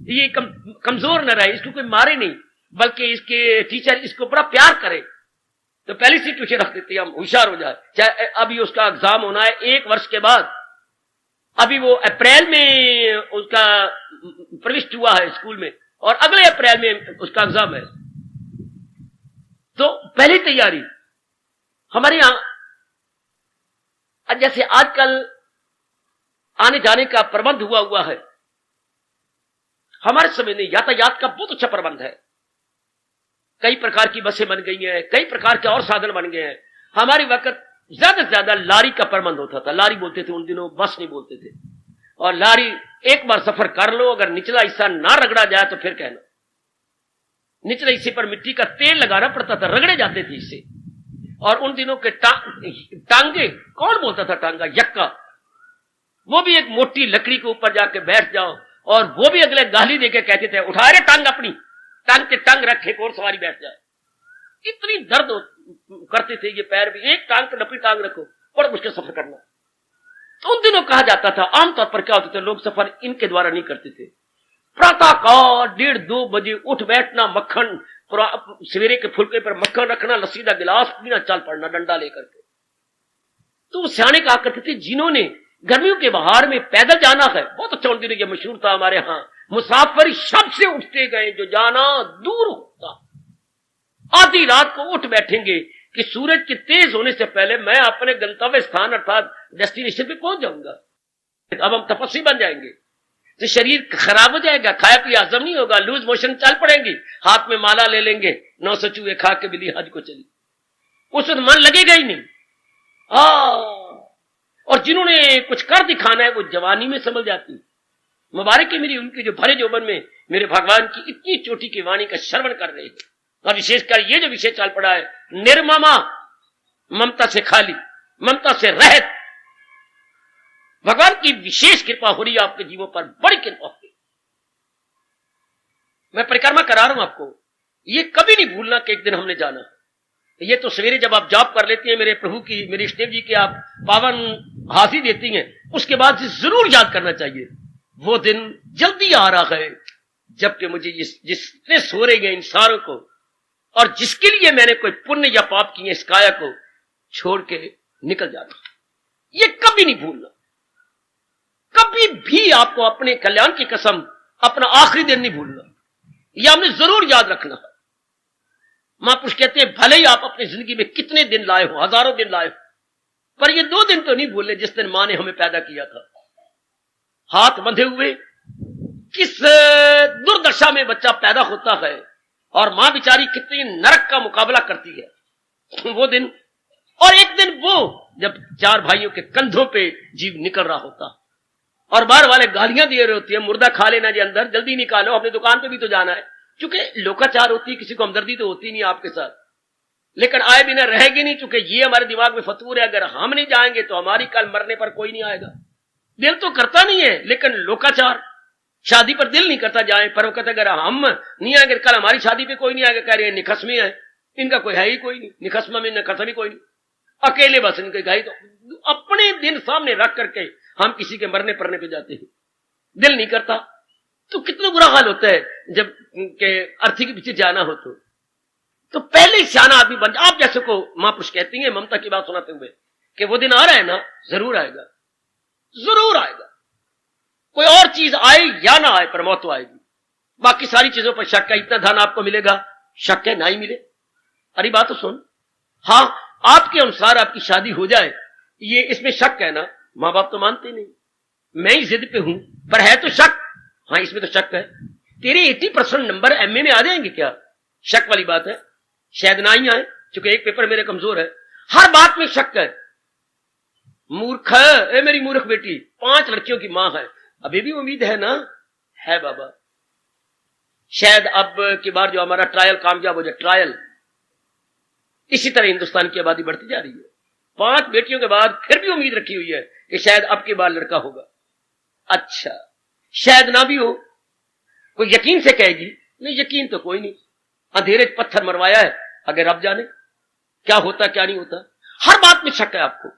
ये कमजोर न रहे, इसको कोई मारे नहीं, बल्कि इसके टीचर इसको बड़ा प्यार करे। तो पहले से ट्यूशन रख देते हैं, हम होशियार हो जाए। चाहे अभी उसका एग्जाम होना है 1 वर्ष के बाद, अभी वो अप्रैल में उसका प्रविष्ट हुआ है स्कूल में, और अगले अप्रैल में उसका एग्जाम है। तो पहली तैयारी हमारे यहां जैसे आजकल आने जाने का प्रबंध हुआ है, हमारे समय में यातायात का बहुत अच्छा प्रबंध है। कई प्रकार की बसें बन गई हैं, कई प्रकार के और साधन बन गए हैं। हमारे वक्त ज्यादा से ज्यादा लारी का प्रबंध होता था, लारी बोलते थे उन दिनों, बस नहीं बोलते थे। और लारी एक बार सफर कर लो, अगर निचला हिस्सा ना रगड़ा जाए तो फिर कहना। निचले हिस्से पर मिट्टी का तेल लगाना पड़ता था, रगड़े जाते थे इससे। और उन दिनों के टांगे, कौन बोलता था टांगा, यक्का, वो भी एक मोटी लकड़ी के ऊपर जाके बैठ जाओ, और वो भी अगले गाली देके कहते थे उठा रे टांग अपनी, टांग के टांग रखे और सवारी बैठ जाए। इतनी दर्द करते थे ये पैर भी, एक टांग पे नपी टांग रखो, बड़ा मुश्किल सफर करना। तो उन दिनों कहा जाता था, आमतौर पर क्या होते थे, लोग सफर इनके द्वारा नहीं करते थे। प्रातःकाल 1:30-2 बजे उठ बैठना, मक्खन सवेरे के फुलके पर मक्खन रखना, लस्सी का गिलास पीना, चल पड़ना डंडा लेकर के। तो सियाने कहा करते थे जिन्होंने गर्मियों के बहार में पैदल जाना है, बहुत अच्छा उन दिनों ये मशहूर था हमारे यहां, मुसाफिर शब से उठते गए जो जाना दूर होता। आधी रात को उठ बैठेंगे कि सूरज के तेज होने से पहले मैं अपने गंतव्य स्थान अर्थात डेस्टिनेशन पे पहुंच जाऊंगा। अब हम तपस्वी बन जाएंगे, तो शरीर खराब हो जाएगा, खाया पिया हजम नहीं होगा, लूज मोशन चल पड़ेंगे, हाथ में माला ले लेंगे, 900 चूहे खा के बिल्ली हज को चली, उस वक्त मन लगेगा ही नहीं। और जिन्होंने कुछ कर दिखाना है वो जवानी में समझ जाती। मुबारक है मेरी उनके जो भरे जोबन में मेरे भगवान की इतनी चोटी की वाणी का श्रवण कर रहे हैं। और विशेषकर ये जो विषय चल पड़ा है, निर्ममा, ममता से खाली, ममता से रहित, भगवान की विशेष कृपा हो रही है आपके जीवों पर, बड़ी कृपा हो रही। मैं परिक्रमा करा रहा हूं आपको, ये कभी नहीं भूलना कि एक दिन हमने जाना। ये तो सवेरे जब आप जॉब कर लेती हैं मेरे प्रभु की, मेरे इष्टदेव जी की आप पावन हाजिरी देती हैं, उसके बाद से जरूर याद करना चाहिए वो दिन जल्दी आ रहा है, जबकि मुझे जिसने सो रहे हैं इंसानों को और जिसके लिए मैंने कोई पुण्य या पाप किए इस काया को छोड़ के निकल जाना, ये कभी नहीं भूलना। कभी भी आपको अपने कल्याण की कसम अपना आखिरी दिन नहीं भूलना, यह हमने जरूर याद रखना है। महापुरुष कहते हैं भले ही आप अपनी जिंदगी में कितने दिन लाए हो, हजारों दिन लाए हो, पर ये 2 दिन तो नहीं भूले जिस दिन मां ने हमें पैदा किया था। हाथ बंधे हुए किस दुर्दशा में बच्चा पैदा होता है और मां बेचारी कितनी नरक का मुकाबला करती है वो दिन। और एक दिन वो जब 4 भाइयों के कंधों पे जीव निकल रहा होता और बाहर वाले गालियां दिए रहे होती है, मुर्दा खा लेना जी, अंदर जल्दी निकालो, अपनी दुकान पे भी तो जाना है। चूंकि लोकाचार होती है, किसी को हमदर्दी तो होती नहीं आपके साथ, लेकिन आए बिना रहेगी नहीं, चूंकि ये हमारे दिमाग में फतूर है, अगर हम नहीं जाएंगे तो हमारी कल मरने पर कोई नहीं आएगा। दिल तो करता नहीं है, लेकिन लोकाचार, शादी पर दिल नहीं करता जाए, पर वो कहते अगर हम नहीं आएंगे कल हमारी शादी पे कोई नहीं आएगा। कह रहे हैं निखस्मी है, इनका कोई है ही कोई नहीं, निखस्मा में निखस्मी कोई नहीं, अकेले बस इनके गाई। तो अपने दिन सामने रख करके हम किसी के मरने पड़ने पे जाते हैं, दिल नहीं करता। तो कितना बुरा हाल होता है जब के अर्थी के पीछे जाना हो तो पहले ही सियाना आदमी बन जाए। आप जैसे को महापुरुष कहती हैं ममता की बात सुनाते हुए कि वो दिन आ रहा है ना, जरूर आएगा, जरूर आएगा। कोई और चीज आए या ना आए पर मौत तो आएगी। बाकी सारी चीजों पर शक है, इतना धन आपको मिलेगा, शक है ना ही मिले। अरे बात तो सुन, हाँ आपके अनुसार आपकी शादी हो जाए, ये इसमें शक है ना, मां बाप तो मानते नहीं, मैं ही जिद पे हूं, पर है तो शक। हाँ इसमें तो शक है, तेरे 80% नंबर एमए में आ जाएंगे क्या? शक वाली बात है, शायद ना ही आए, क्योंकि एक पेपर मेरे कमजोर है। हर बात में शक है। मूर्ख है मेरी मूर्ख बेटी, 5 लड़कियों की मां है, अभी भी उम्मीद है ना? है बाबा, शायद अब की बार जो हमारा ट्रायल कामयाब हो जाए, ट्रायल। इसी तरह हिंदुस्तान की आबादी बढ़ती जा रही है, 5 बेटियों के बाद फिर भी उम्मीद रखी हुई है कि शायद अब की बार लड़का होगा। अच्छा शायद ना भी हो, कोई यकीन से कहेगी नहीं, यकीन तो कोई नहीं, अंधेरे पत्थर मरवाया है, अगर अब जाने क्या होता क्या नहीं होता। हर बात में शक है आपको,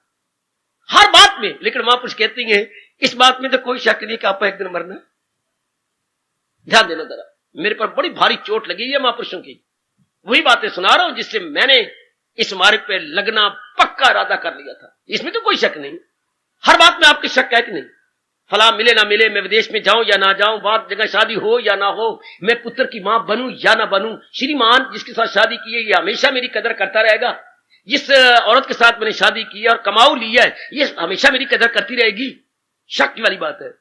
हर बात में। लेकिन महापुरुष कहती हैं इस बात में तो कोई शक नहीं कि आपको एक दिन मरना। ध्यान देना जरा, मेरे पर बड़ी भारी चोट लगी है महापुरुषों की, वही बातें सुना रहा हूं जिससे मैंने इस मार्ग पे लगना पक्का इरादा कर लिया था। इसमें तो कोई शक नहीं, हर बात में आपकी शक है कि नहीं, फला मिले ना मिले, मैं विदेश में जाऊं या ना जाऊं, बात जगह शादी हो या ना हो, मैं पुत्र की मां बनूं या ना बनूं, श्रीमान जिसके साथ शादी की है ये हमेशा मेरी कदर करता रहेगा, जिस औरत के साथ मैंने शादी की है और कमाऊ लिया है ये हमेशा मेरी कदर करती रहेगी। शक वाली बात है,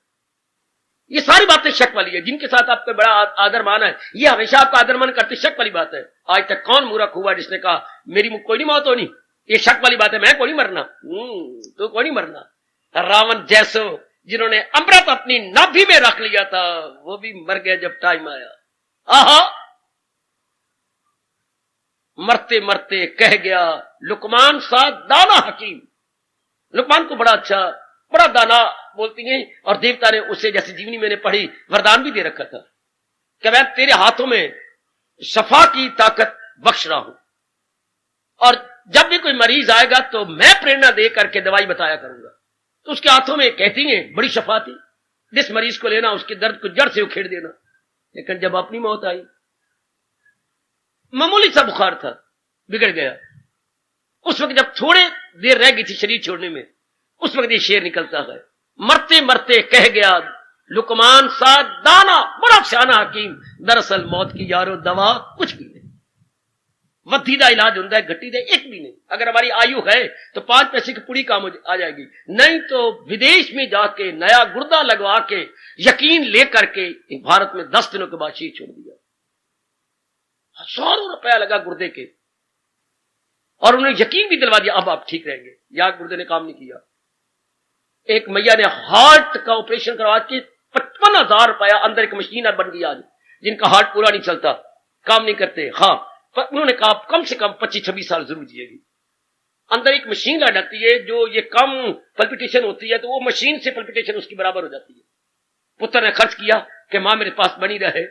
ये सारी बातें शक वाली है। जिनके साथ आपका बड़ा आदर मान है ये हमेशा आपका आदर मान करते, शक वाली बात है। आज तक कौन मूर्ख हुआ जिसने कहा मेरी कोई नहीं मौत होनी, ये शक वाली बात है, मैं कोई नहीं मरना, तो कोई नहीं मरना। रावण जैसो जिन्होंने अमृत अपनी नाभि में रख लिया था वो भी मर गया जब टाइम आया। आहा, मरते मरते कह गया लुकमान सा दाना हकीम। लुकमान को बड़ा अच्छा, बड़ा दाना बोलती हैं, और देवता ने उसे, जैसे जीवनी मैंने पढ़ी, वरदान भी दे रखा था कि मैं तेरे हाथों में शफा की ताकत बख्श रहा हूं, और जब भी कोई मरीज आएगा तो मैं प्रेरणा दे करके दवाई बताया करूंगा। तो उसके हाथों में कहती हैं बड़ी शफा थी, जिस मरीज को लेना उसके दर्द को जड़ से उखेड़ देना। लेकिन जब अपनी मौत आई, मामूली सा बुखार था, बिगड़ गया। उस वक्त जब थोड़े देर रह गई थी शरीर छोड़ने में, उस वक्त ये शेर निकलता है, मरते मरते कह गया लुकमान सा दाना, बड़ा सियाना हकीम, दरअसल मौत की यारो दवा कुछ भी नहीं, वधीदा इलाज होता है, घटी दे एक भी नहीं। अगर हमारी आयु है तो 5 पैसे की पुड़ी काम आ जाएगी, नहीं तो विदेश में जाके नया गुर्दा लगवा के यकीन लेकर के भारत में 10 दिनों के बाद शीर छोड़ दिया। हजारों रुपया लगा गुर्दे के, और उन्हें यकीन भी दिलवा दिया अब आप ठीक रहेंगे, या गुर्दे ने काम नहीं किया। एक मैया ने हार्ट का ऑपरेशन करवा के 55,000 रुपया, अंदर एक मशीन बन गई आज, जिनका हार्ट पूरा नहीं चलता, काम नहीं करते, हाँ, पर उन्होंने कहा कम से कम 25-26 साल जरूर जिएगी। अंदर एक मशीन लग जाती है जो ये कम पल्पिटेशन होती है तो वो मशीन से पल्पिटेशन उसकी बराबर हो जाती है। पुत्र ने खर्च किया कि मां मेरे पास बनी रहे,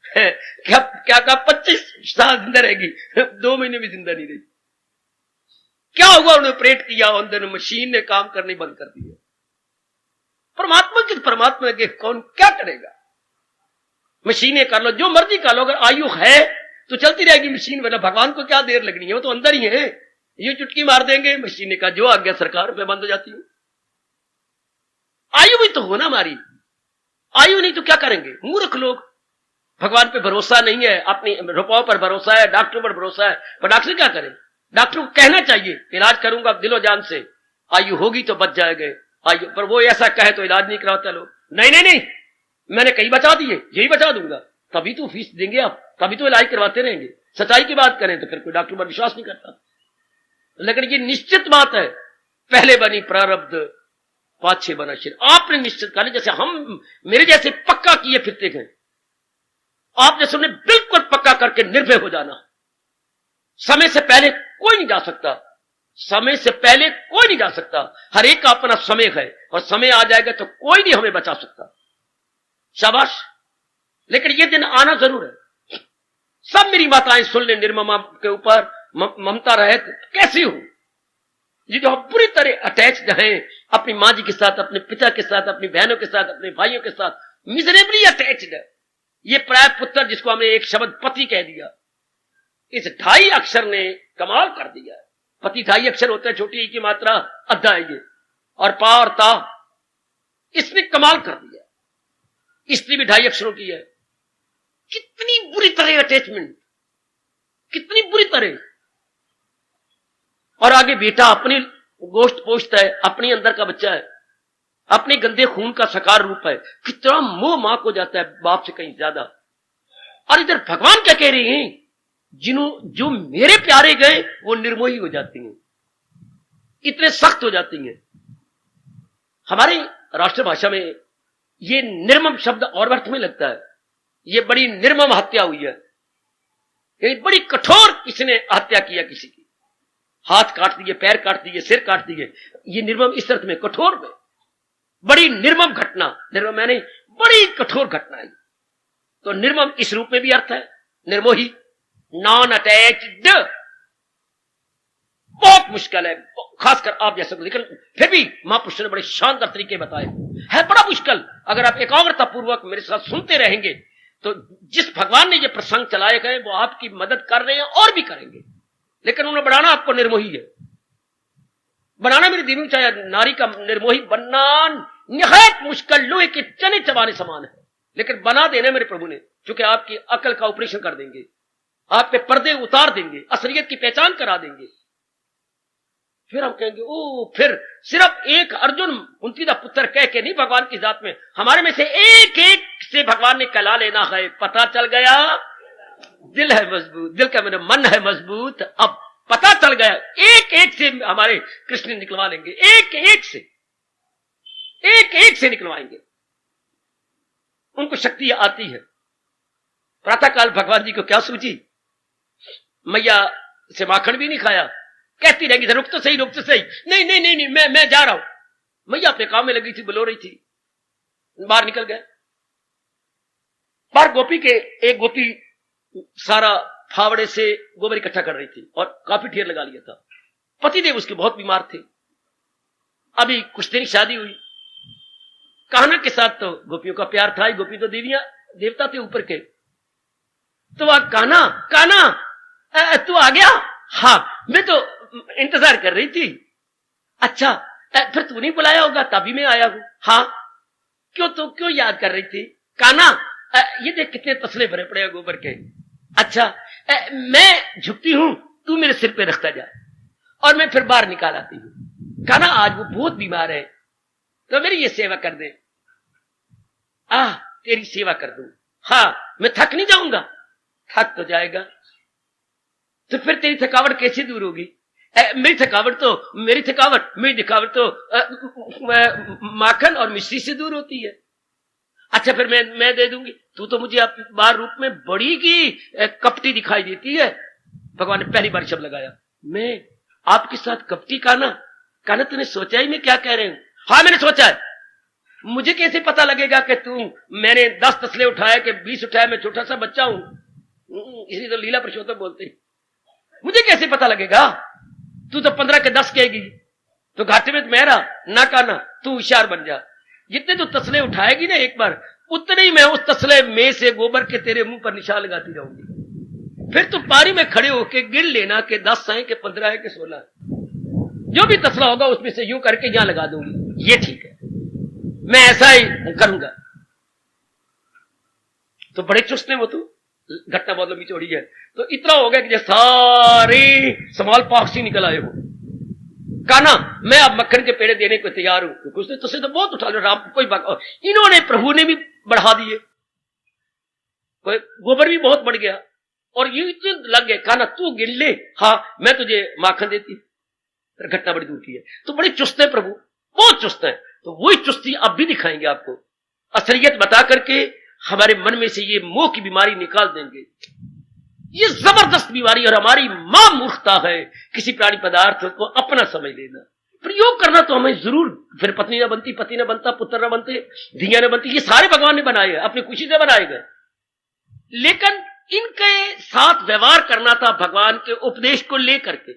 क्या कहा 25 साल जिंदा रहेगी, 2 महीने भी जिंदा नहीं रही। क्या हुआ, उन्होंने ऑपरेट किया, अंदर मशीन ने काम करने बंद कर दिया। परमात्मा के कौन क्या करेगा? मशीनें कर लो, जो मर्जी कर लो, अगर आयु है तो चलती रहेगी मशीन, वरना भगवान को क्या देर लगनी है, वो तो अंदर ही है। ये चुटकी मार देंगे, मशीनें का जो आज्ञा सरकार पे बंद हो जाती है। आयु भी तो होना हमारी, आयु नहीं तो क्या करेंगे मूर्ख लोग। भगवान पे भरोसा नहीं है, अपनी रुपयों पर भरोसा है, डॉक्टरों पर भरोसा है, पर डॉक्टर क्या करें? डॉक्टर को कहना चाहिए इलाज करूंगा दिलो जान से, आयु होगी तो बच जाएंगे, आयु पर वो ऐसा कहे तो इलाज नहीं कराता लोग। नहीं नहीं नहीं, मैंने कई बचा दिए, यही बचा दूंगा, तभी तो फीस देंगे आप, तभी तो इलाज करवाते रहेंगे। सच्चाई की बात करें तो फिर कोई डॉक्टर पर विश्वास नहीं करता। लेकिन ये निश्चित बात है, पहले बनी प्रारब्ध पाछे बना शरीर। आपने निश्चित कर, जैसे हम मेरे जैसे पक्का किए फिरते हैं, आप जैसे उन्हें बिल्कुल पक्का करके निर्भय हो जाना। समय से पहले कोई नहीं जा सकता, समय से पहले कोई नहीं जा सकता। हर एक का अपना समय है, और समय आ जाएगा तो कोई नहीं हमें बचा सकता। शाबाश। लेकिन ये दिन आना जरूर है। सब मेरी माताएं सुन ले, निर्ममा के ऊपर ममता रहे कैसी हो, ये जो पूरी तरह अटैच्ड हैं अपनी माँ जी के साथ, अपने पिता के साथ, अपनी बहनों के साथ, अपने भाइयों के साथ, मिजरेबली अटैच्ड है। ये प्राय पुत्र जिसको हमने एक शब्द पति कह दिया, इस 2.5 अक्षर ने कमाल कर दिया। पति 2.5 अक्षर होते हैं, छोटी ई की मात्रा अद्धा है ये, और पा और ता, इसने कमाल कर दिया। स्त्री भी 2.5 अक्षरों की है। कितनी बुरी तरह अटैचमेंट, कितनी बुरी तरह। और आगे बेटा अपनी गोश्त पोष्ट है, अपनी अंदर का बच्चा है, अपने गंदे खून का सकार रूप है। कितना मोह मां को जाता है बाप से कहीं ज्यादा। और इधर भगवान क्या कह रहे हैं, जो मेरे प्यारे गए वो निर्मोही हो जाती हैं, इतने सख्त हो जाती हैं। हमारी राष्ट्रभाषा में ये निर्मम शब्द और अर्थ में लगता है। ये बड़ी निर्मम हत्या हुई है, ये बड़ी कठोर किसी ने हत्या किया, किसी की हाथ काट दिए, पैर काट दिए, सिर काट दिए। ये निर्मम इस अर्थ में, कठोर में, बड़ी निर्मम घटना। निर्मम मैंने बड़ी कठोर घटना है। तो निर्मम इस रूप में भी अर्थ है, निर्मोही, नॉन अटैच्ड। बहुत मुश्किल है, खासकर आप जैसे, लेकिन फिर भी महापुरुष ने बड़े शानदार तरीके बताए। है बड़ा मुश्किल। अगर आप एकाग्रता पूर्वक मेरे साथ सुनते रहेंगे तो जिस भगवान ने ये प्रसंग चलाए गए वो आपकी मदद कर रहे हैं और भी करेंगे। लेकिन उन्हें बनाना आपको निर्मोही है, बनाना मेरी देवी चाहे नारी का निर्मोही बनना निहायत मुश्किल, लोहे के चने चबाने समान है। लेकिन बना देना मेरे प्रभु ने, क्योंकि आपकी अकल का ऑपरेशन कर देंगे, आप पे पर्दे उतार देंगे, असलियत की पहचान करा देंगे। फिर हम कहेंगे ओ, फिर सिर्फ एक अर्जुन कुंती का पुत्र कह के नहीं, भगवान की जात में हमारे में से एक एक से भगवान ने कहला लेना है। पता चल गया, दिल है मजबूत, दिल का मेरा मन है मजबूत। अब पता चल गया, एक एक से हमारे कृष्ण निकलवा लेंगे, एक एक से निकलवाएंगे। उनको शक्ति आती है। प्रातःकाल भगवान जी को क्या सूझी, मैया से माखन भी नहीं खाया, कहती रहेगी रुक तो सही, रुक तो सही, नहीं नहीं नहीं, नहीं मैं जा रहा हूं। मैया अपने काम में लगी थी, बुलो रही थी, बाहर निकल गए। बाहर गोपी के एक गोपी सारा फावड़े से गोबर इकट्ठा कर रही थी और काफी ढेर लगा लिया था। पतिदेव उसके बहुत बीमार थे, अभी कुछ दिन शादी हुई। कान्हा के साथ तो गोपियों का प्यार था ही, गोपी तो देवियां देवता थे ऊपर के। तो वह कान्हा तू आ गया? हाँ, मैं तो इंतजार कर रही थी। अच्छा, फिर तू नहीं बुलाया होगा तभी मैं आया हूं। हाँ, क्यों याद कर रही थी? कान्हा ये देख कितने तसले भरे पड़े हैं गोबर के। अच्छा, मैं झुकती हूं, तू मेरे सिर पे रखता जा और मैं फिर बाहर निकाल आती हूं। कान्हा आज वो बहुत बीमार है तो मेरी ये सेवा कर दे। तेरी सेवा कर दूं। हाँ, मैं थक नहीं जाऊंगा। थक तो जाएगा तो फिर तेरी थकावट कैसे दूर होगी? मेरी थकावट तो माखन और मिश्री से दूर होती है। अच्छा, फिर मैं दे दूंगी। तू तो मुझे बार रूप में बड़ी की कपटी दिखाई देती है। भगवान ने पहली बार शब्द लगाया, मैं आपके साथ कपटी? कान्हा तूने सोचा ही मैं क्या कह रहे हूं? हाँ, मैंने सोचा है। मुझे कैसे पता लगेगा कि मैंने 10 तसले उठाया कि 20 उठाया? मैं छोटा सा बच्चा हूं, इसी तो लीला पुरुषोत्तम बोलते। मुझे कैसे पता लगेगा? तू तो 15 के 10 कहेगी तो घाटे में तो मेरा ना। कान्हा तू होशियार बन जा, जितने तू तसले उठाएगी ना एक बार उतने ही मैं उस तसले में से गोबर के तेरे मुंह पर निशान लगाती रहूंगी। फिर तुम पारी में खड़े होकर गिन लेना कि 10 है कि 15 है कि 16 है। जो भी तसला होगा उसमें से यूं करके यहां लगा दूंगी, ये ठीक है, मैं ऐसा ही करूंगा। तो बड़े चुस्त ने वो, तो घटना बहुत लंबी चौड़ी है। तो इतना हो गया कि जैसे सारे समाल पाक से निकल आए हो। कहा ना मैं अब मक्खन के पेड़े देने को तैयार हूं, क्योंकि उसने तुझसे तो बहुत उठा लो राम, कोई बात। इन्होंने प्रभु ने भी बढ़ा दिए, कोई गोबर भी बहुत बढ़ गया और ये इतने लग गए। कहा ना तू गिन ले, हाँ मैं तुझे माखन देती। फिर घटना बड़ी दूर की है। तो बड़े चुस्त है प्रभु, बहुत चुस्त है। तो वही चुस्ती अब भी दिखाएंगे आपको, असलियत बता करके हमारे मन में से ये मोह की बीमारी निकाल देंगे। ये जबरदस्त बीमारी और हमारी मां मूर्खता है किसी प्राणी पदार्थ को अपना समझ लेना। प्रयोग करना तो हमें जरूर, फिर पत्नी न बनती, पति न बनता, पुत्र न बनते, धिया न बनती, ये सारे भगवान ने बनाए हैं, अपनी खुशी से बनाए गए। लेकिन इनके साथ व्यवहार करना था भगवान के उपदेश को लेकर के।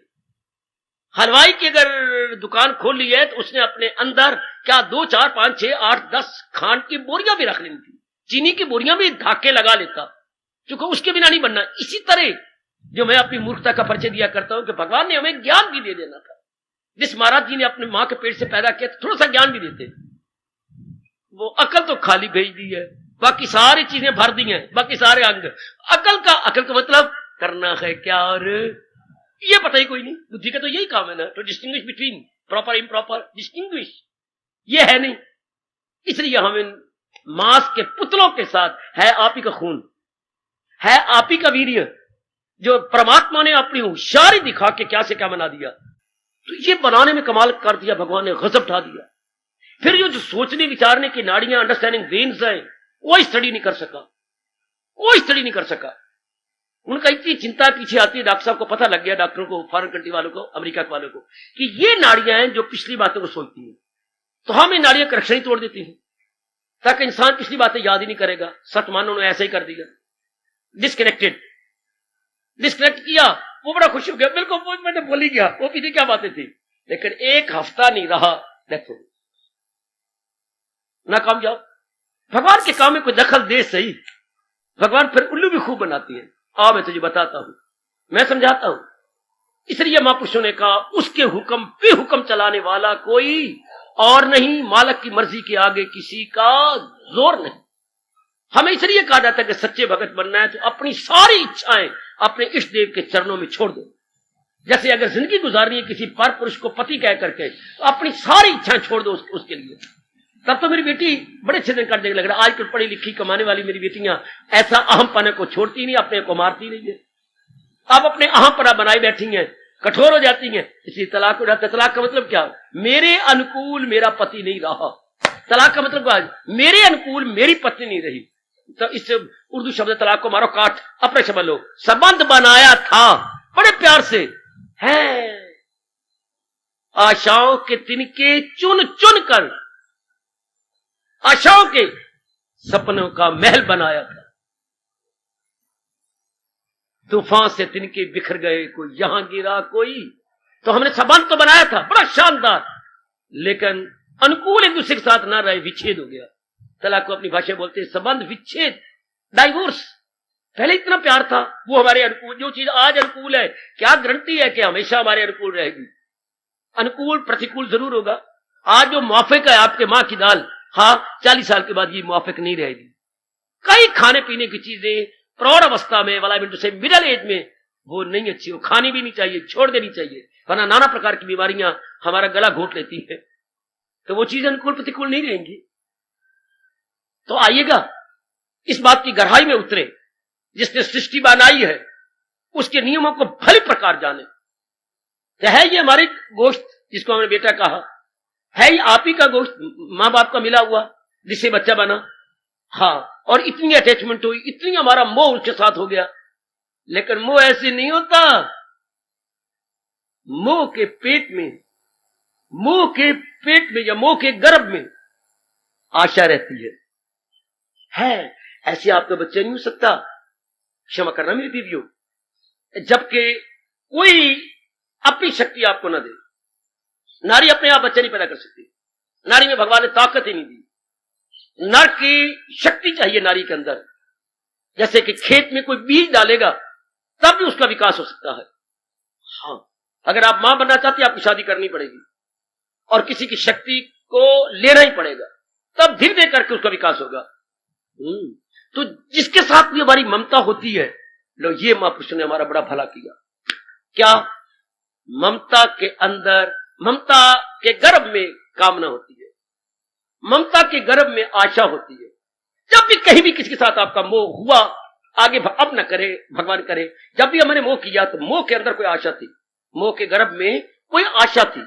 हलवाई की अगर दुकान खोल ली है तो उसने अपने अंदर क्या 2, 4, 5, 6, 8, 10 खांड की बोरियां भी रख लेनी थी, चीनी की बोरियां भी धाके लगा लेता, क्योंकि उसके बिना नहीं बनना। इसी तरह जो मैं अपनी मूर्खता का परिचय दिया करता हूं कि भगवान ने हमें ज्ञान भी दे देना था। जिस महाराज जी ने अपने मां के पेट से पैदा किया थोड़ा सा ज्ञान भी देते, वो अकल तो खाली भेज दी है, बाकी सारी चीजें भर दी हैं, बाकी सारे अंग। अकल का मतलब करना है क्या, और ये पता ही कोई नहीं। बुद्धि का तो यही काम है ना, तो distinguish between proper improper, distinguish ये है नहीं। इसलिए हम इन मांस के पुतलों के साथ, है आप ही का खून, है आप ही का वीर्य, जो परमात्मा ने अपनी होशियारी दिखा के क्या से क्या बना दिया। तो ये बनाने में कमाल कर दिया भगवान ने, गजब ढा दिया। फिर ये जो सोचने विचारने की नाड़ियां, अंडरस्टैंडिंग वेन्स है, कोई स्टडी नहीं कर सका, कोई स्टडी नहीं कर सका। उनका इतनी चिंता पीछे आती है, डॉक्टर साहब को पता लग गया, डॉक्टरों को, फॉरेन कंट्री वालों को, अमेरिका के वालों को, कि ये नाड़ियां हैं जो पिछली बातों को सोचती हैं। तो हम इन नाड़ियां कनेक्शन ही तोड़ देती हैं, ताकि इंसान पिछली बातें याद ही नहीं करेगा। सच मानो उन्होंने ऐसा ही कर दिया, डिस्कनेक्ट किया। वो बड़ा खुश हो गया, बिल्कुल मैंने बोल ही गया, वो पीछे क्या बातें थी। लेकिन एक हफ्ता नहीं रहा, देखो नाकामयाब। भगवान के काम में कोई दखल दे सही, भगवान फिर उल्लू भी खूब बनाती है। आ मैं तुझे बताता हूं, मैं समझाता हूं। इसलिए महापुरुषों ने कहा उसके हुक्म पे हुक्म चलाने वाला कोई और नहीं, मालिक की मर्जी के आगे किसी का जोर नहीं। हमें इसलिए कहा जाता है कि सच्चे भगत बनना है तो अपनी सारी इच्छाएं अपने इष्ट देव के चरणों में छोड़ दो। जैसे अगर जिंदगी गुजारनी है किसी पर पुरुष को पति कह करके, तो अपनी सारी इच्छाएं छोड़ दो उसके लिए। तब तो मेरी बेटी बड़े अच्छे दिन कर देने लग रहा। आजकल पढ़ी लिखी कमाने वाली मेरी बेटियां ऐसा अहमपने को छोड़ती नहीं, अपने को मारती नहीं है। अब अपने अहमपना बनाई बैठी हैं, कठोर हो जाती हैं, इसलिए तलाक हो जाता है। तलाक का मतलब क्या? मेरे अनुकूल मेरा पति नहीं रहा। तलाक का मतलब क्या? मेरे अनुकूल मेरी पत्नी नहीं रही। तो इससे उर्दू शब्द तलाक को मारो काट, अपने शब्द लो। संबंध बनाया था बड़े प्यार से, है आशाओं के तिनके चुन चुन कर आशाओं के सपनों का महल बनाया था। तूफान से तिनके बिखर गए, कोई यहां गिरा कोई। तो हमने संबंध तो बनाया था बड़ा शानदार, लेकिन अनुकूल एक दूसरे के साथ ना रहे, विच्छेद हो गया। तलाक को अपनी भाषा बोलते हैं संबंध विच्छेद, डाइवोर्स। पहले इतना प्यार था, वो हमारे अनुकूल, जो चीज आज अनुकूल है क्या गारंटी है कि हमेशा हमारे अनुकूल रहेगी? अनुकूल प्रतिकूल जरूर होगा। आज जो मुआफिक है आपके मां की दाल, हाँ 40 साल के बाद ये मुआफिक नहीं रहेगी। कई खाने पीने की चीजें प्रौढ़ अवस्था में वाला से मिडिल एज में वो नहीं अच्छी, वो खानी भी नहीं चाहिए, छोड़ देनी चाहिए, वरना नाना प्रकार की बीमारियां हमारा गला घोट लेती है। तो वो चीज अनुकूल प्रतिकूल नहीं रहेंगी। तो आइएगा इस बात की गहराई में उतरे, जिसने सृष्टि बनाई है उसके नियमों को भली प्रकार जाने। तो है ये हमारे गोश्त जिसको हमने बेटा कहा, है ये आप ही का गोश्त, मां बाप का मिला हुआ जिससे बच्चा बना। हाँ, और इतनी अटैचमेंट हुई, इतनी हमारा मोह उसके साथ हो गया। लेकिन मोह ऐसे नहीं होता। मोह के पेट में या मोह के गर्भ में आशा रहती है। ऐसे आपका बच्चा नहीं हो सकता, क्षमा करना मेरी बीवियों, जबकि कोई अपनी शक्ति आपको ना दे। नारी अपने आप बच्चा नहीं पैदा कर सकती, नारी में भगवान ने ताकत ही नहीं दी। नर की शक्ति चाहिए नारी के अंदर। जैसे कि खेत में कोई बीज डालेगा तब भी उसका विकास हो सकता है। हाँ, अगर आप मां बनना चाहती है आपको शादी करनी पड़ेगी और किसी की शक्ति को लेना ही पड़ेगा, तब धीरे धीरे करके उसका विकास होगा। तो जिसके साथ भी हमारी ममता होती है, लो ये महापुरुष ने हमारा बड़ा भला किया। क्या? ममता के अंदर, ममता के गर्भ में कामना होती है, ममता के गर्भ में आशा होती है। जब भी कहीं भी किसी के साथ आपका मोह हुआ, आगे अब न करे, भगवान करे, जब भी हमने मोह किया तो मोह के अंदर कोई आशा थी, मोह के गर्भ में कोई आशा थी।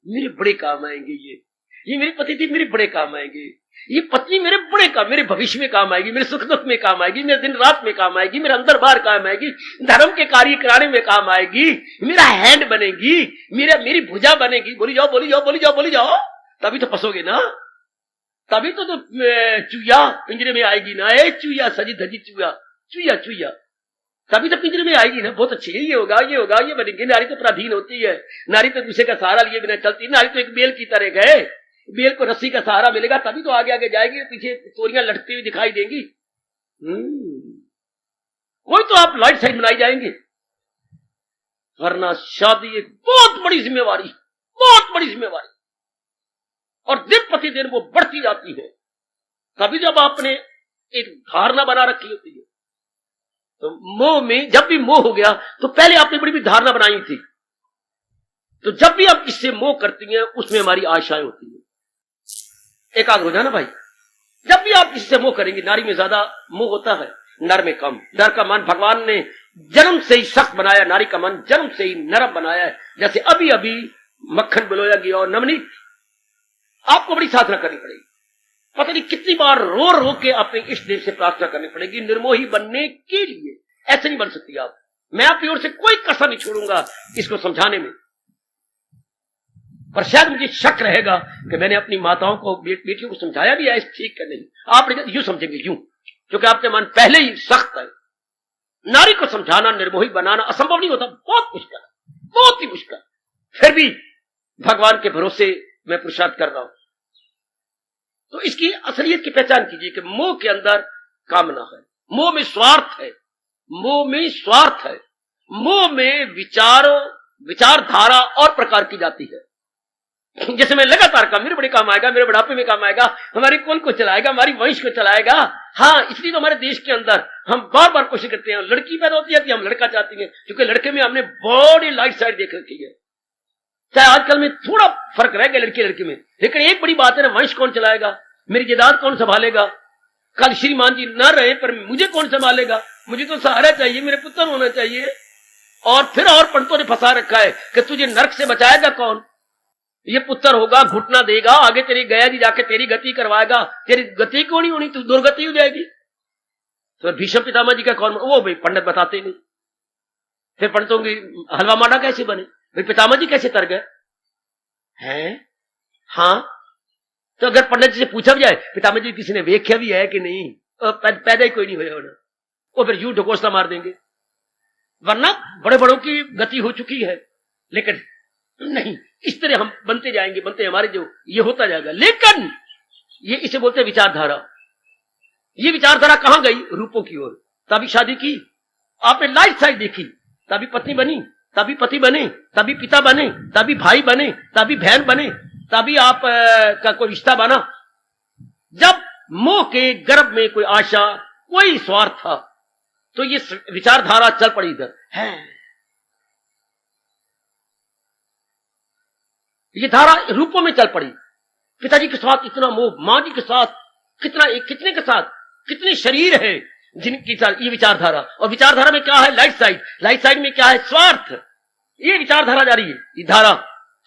मेरे बड़े काम आएंगे, ये मेरी पति थी, मेरे बड़े काम आएंगे, ये पत्नी मेरे बड़े काम, मेरे भविष्य में काम आएगी, मेरे सुख दुख में काम आएगी, मेरे दिन रात में काम आएगी, मेरे अंदर बाहर काम आएगी, धर्म के कार्य कराने में काम आएगी, मेरा हैंड बनेगी, मेरी भुजा बनेगी। बोली जाओ, बोली जाओ, बोली जाओ, बोली जाओ, तभी तो फंसोगे ना, तभी तो चुया पिंजरे में आएगी ना। ए चुया, सजी धजी चुया, चुया चुया, तभी तो पिंजरे में आएगी ना। बहुत अच्छी है, ये होगा, ये होगा, ये बनेगी। नारी तो पराधीन होती है, नारी तो दूसरे का सहारा लिए बिना चलती। नारी तो एक बेल की तरह गए, बेल को रस्सी का सहारा मिलेगा तभी तो आगे आगे जाएगी, पीछे तोरियां लटकती हुई दिखाई देंगी। कोई तो आप लाइट साइड बनाई जाएंगे, वरना शादी एक बहुत बड़ी जिम्मेवारी, बहुत बड़ी जिम्मेवारी, और दिन प्रतिदिन वो बढ़ती जाती है। कभी जब आपने एक धारणा बना रखी होती है, तो मोह में जब भी मोह हो गया तो पहले आपने बड़ी बड़ी धारणा बनाई थी, तो जब भी आप इससे मोह करती हैं उसमें हमारी आशाएं होती है। एकाग्र हो जाना भाई। जब भी आप इससे मोह करेंगे, नारी में ज्यादा मोह होता है, नर में कम। नर का मन भगवान ने जन्म से ही सख्त बनाया, नारी का मन जन्म से ही नरम बनाया है। जैसे अभी अभी मक्खन बिलोया गया और नवनीत, आपको बड़ी साधना करनी पड़ेगी, पता नहीं कितनी बार रो रो के अपने इष्ट देव से प्रार्थना करनी पड़ेगी निर्मोही बनने के लिए। ऐसे नहीं बन सकती आप। मैं आपकी ओर से कोई कसर नहीं छोड़ूंगा इसको समझाने में, पर शायद मुझे शक रहेगा कि मैंने अपनी माताओं को, बेटियों को समझाया भी है ठीक है नहीं। आप यूं समझेंगे, यूं, क्योंकि आपके मन पहले ही सख्त है। नारी को समझाना, निर्मोही बनाना असंभव नहीं होता, बहुत मुश्किल है, बहुत ही मुश्किल। फिर भी भगवान के भरोसे मैं पुरुषार्थ कर रहा हूं। तो इसकी असलियत की पहचान कीजिए कि मोह के अंदर कामना है, मोह में स्वार्थ है, मोह में स्वार्थ है, मोह में विचारधारा और प्रकार की जाती है। जैसे मैं लगातार काम, मेरे बड़े काम आएगा, मेरे बुढ़ापे में काम आएगा, हमारी कुल को चलाएगा, हमारी वंश को चलाएगा। हाँ, इसलिए तो हमारे देश के अंदर हम बार बार कोशिश करते हैं, लड़की पैदा होती है कि हम लड़का चाहते हैं, क्योंकि लड़के में हमने बड़ी लाइट साइड देख रखी है। चाहे आजकल में थोड़ा फर्क रह गया लड़की लड़की में, लेकिन एक बड़ी बात है ना, वंश कौन चलाएगा, मेरी जायदाद कौन संभालेगा, कल श्रीमान जी न रहे पर मुझे कौन संभालेगा, मुझे तो सहारा चाहिए, मेरे पुत्र होना चाहिए। और फिर और पंडितों ने फंसा रखा है कि तुझे नरक से बचाएगा कौन, ये पुत्र होगा, घुटना देगा, आगे तेरी गया जी जाके तेरी गति करवाएगा, तेरी गति क्यों नहीं होनी, तू दुर्गति हो जाएगी। तो भीष्म पितामह जी का कौन, वो भाई पंडित बताते नहीं। फिर पंडितों की हलवा माडा कैसे बने, भाई पितामह जी कैसे तर गए हैं? हाँ, तो अगर पंडित जी से पूछा भी जाए पितामह जी किसी ने वेख्या भी है कि नहीं, पैदा ही कोई नहीं हुआ होना, वो फिर यूं ढकोसला मार देंगे। वरना बड़े बड़ों की गति हो चुकी है, लेकिन नहीं, इस तरह हम बनते जाएंगे, बनते हमारे जो ये होता जाएगा। लेकिन ये इसे बोलते हैं विचारधारा। ये विचारधारा कहां गई? रूपों की ओर। तभी शादी की, आपने लाइट साइड देखी, तभी पत्नी बनी, तभी पति बने, तभी पिता बने, तभी भाई बने, तभी बहन बने, तभी आप का कोई रिश्ता बना। जब मोह के गर्भ में कोई आशा, कोई स्वार्थ था, तो ये विचारधारा चल पड़ी इधर है। ये धारा रूपों में चल पड़ी। पिताजी के साथ इतना मोह, मां जी के साथ कितने के साथ कितने शरीर है जिनकी साथ ये विचारधारा। और विचारधारा में क्या है? Light side. लाइट साइड में क्या है? स्वार्थ। ये विचारधारा जा रही है, ये धारा।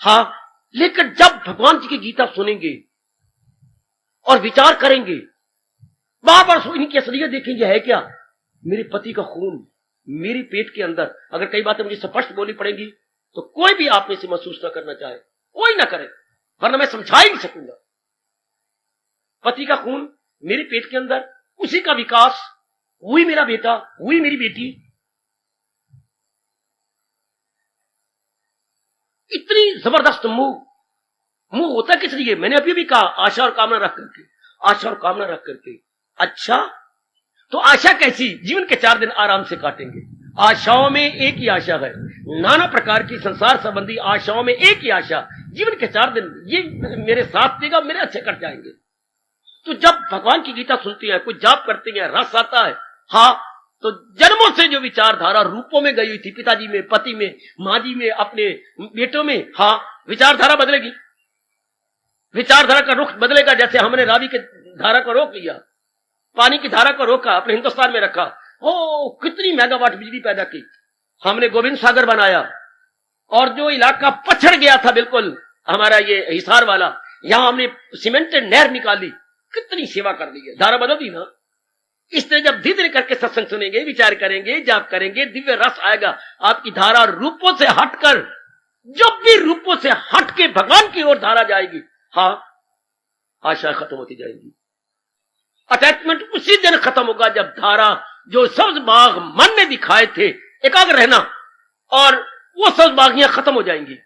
हाँ, लेकिन जब भगवान जी की गीता सुनेंगे और विचार करेंगे, बार बार इनकी असलियत देखेंगे, है क्या मेरे पति का खून मेरे पेट के अंदर। अगर कई बातें मुझे स्पष्ट बोलनी पड़ेंगी तो कोई भी आप में से महसूस न करना चाहे, कोई ना करे, वरना मैं समझा ही नहीं सकूंगा। पति का खून मेरे पेट के अंदर, उसी का विकास, वही मेरा बेटा, वही मेरी बेटी। इतनी जबरदस्त मोह होता किस लिए? मैंने अभी भी कहा, आशा और कामना रख करके। आशा और कामना रख करके। अच्छा, तो आशा कैसी? जीवन के 4 दिन आराम से काटेंगे। आशाओं में एक ही आशा है, नाना प्रकार की संसार संबंधी आशाओं में एक ही आशा, जीवन के 4 दिन ये मेरे साथ देगा, मेरे अच्छे कट जाएंगे। तो जब भगवान की गीता सुनती है, कुछ जाप करती है, रस आता है, हाँ, तो जन्मों से जो विचारधारा रूपों में गई हुई थी, पिताजी में, पति में, माँ जी में, अपने बेटों में, हाँ, विचारधारा बदलेगी। विचारधारा का रुख बदलेगा। जैसे हमने रावी के धारा को रोक लिया, पानी की धारा को रोका, अपने हिंदुस्तान में रखा, ओ कितनी मेगावाट बिजली पैदा की। हमने गोविंद सागर बनाया, और जो इलाका पछड़ गया था बिल्कुल हमारा ये हिसार वाला, यहां हमने सीमेंटेड नहर निकाली, कितनी सेवा कर दी है। धारा बदल दी ना। इसलिए जब धीरे धीरे करके सत्संग सुनेंगे, विचार करेंगे, जाप करेंगे, दिव्य रस आएगा। आपकी धारा रूपों से हटकर, जब भी रूपों से हट के भगवान की ओर धारा जाएगी, हाँ, आशा खत्म होती जाएगी। अटैचमेंट उसी दिन खत्म होगा जब धारा, जो सब्ज बाग मन ने दिखाए थे, एकाग्र रहना, और वो सब्ज बागियां खत्म हो जाएंगी।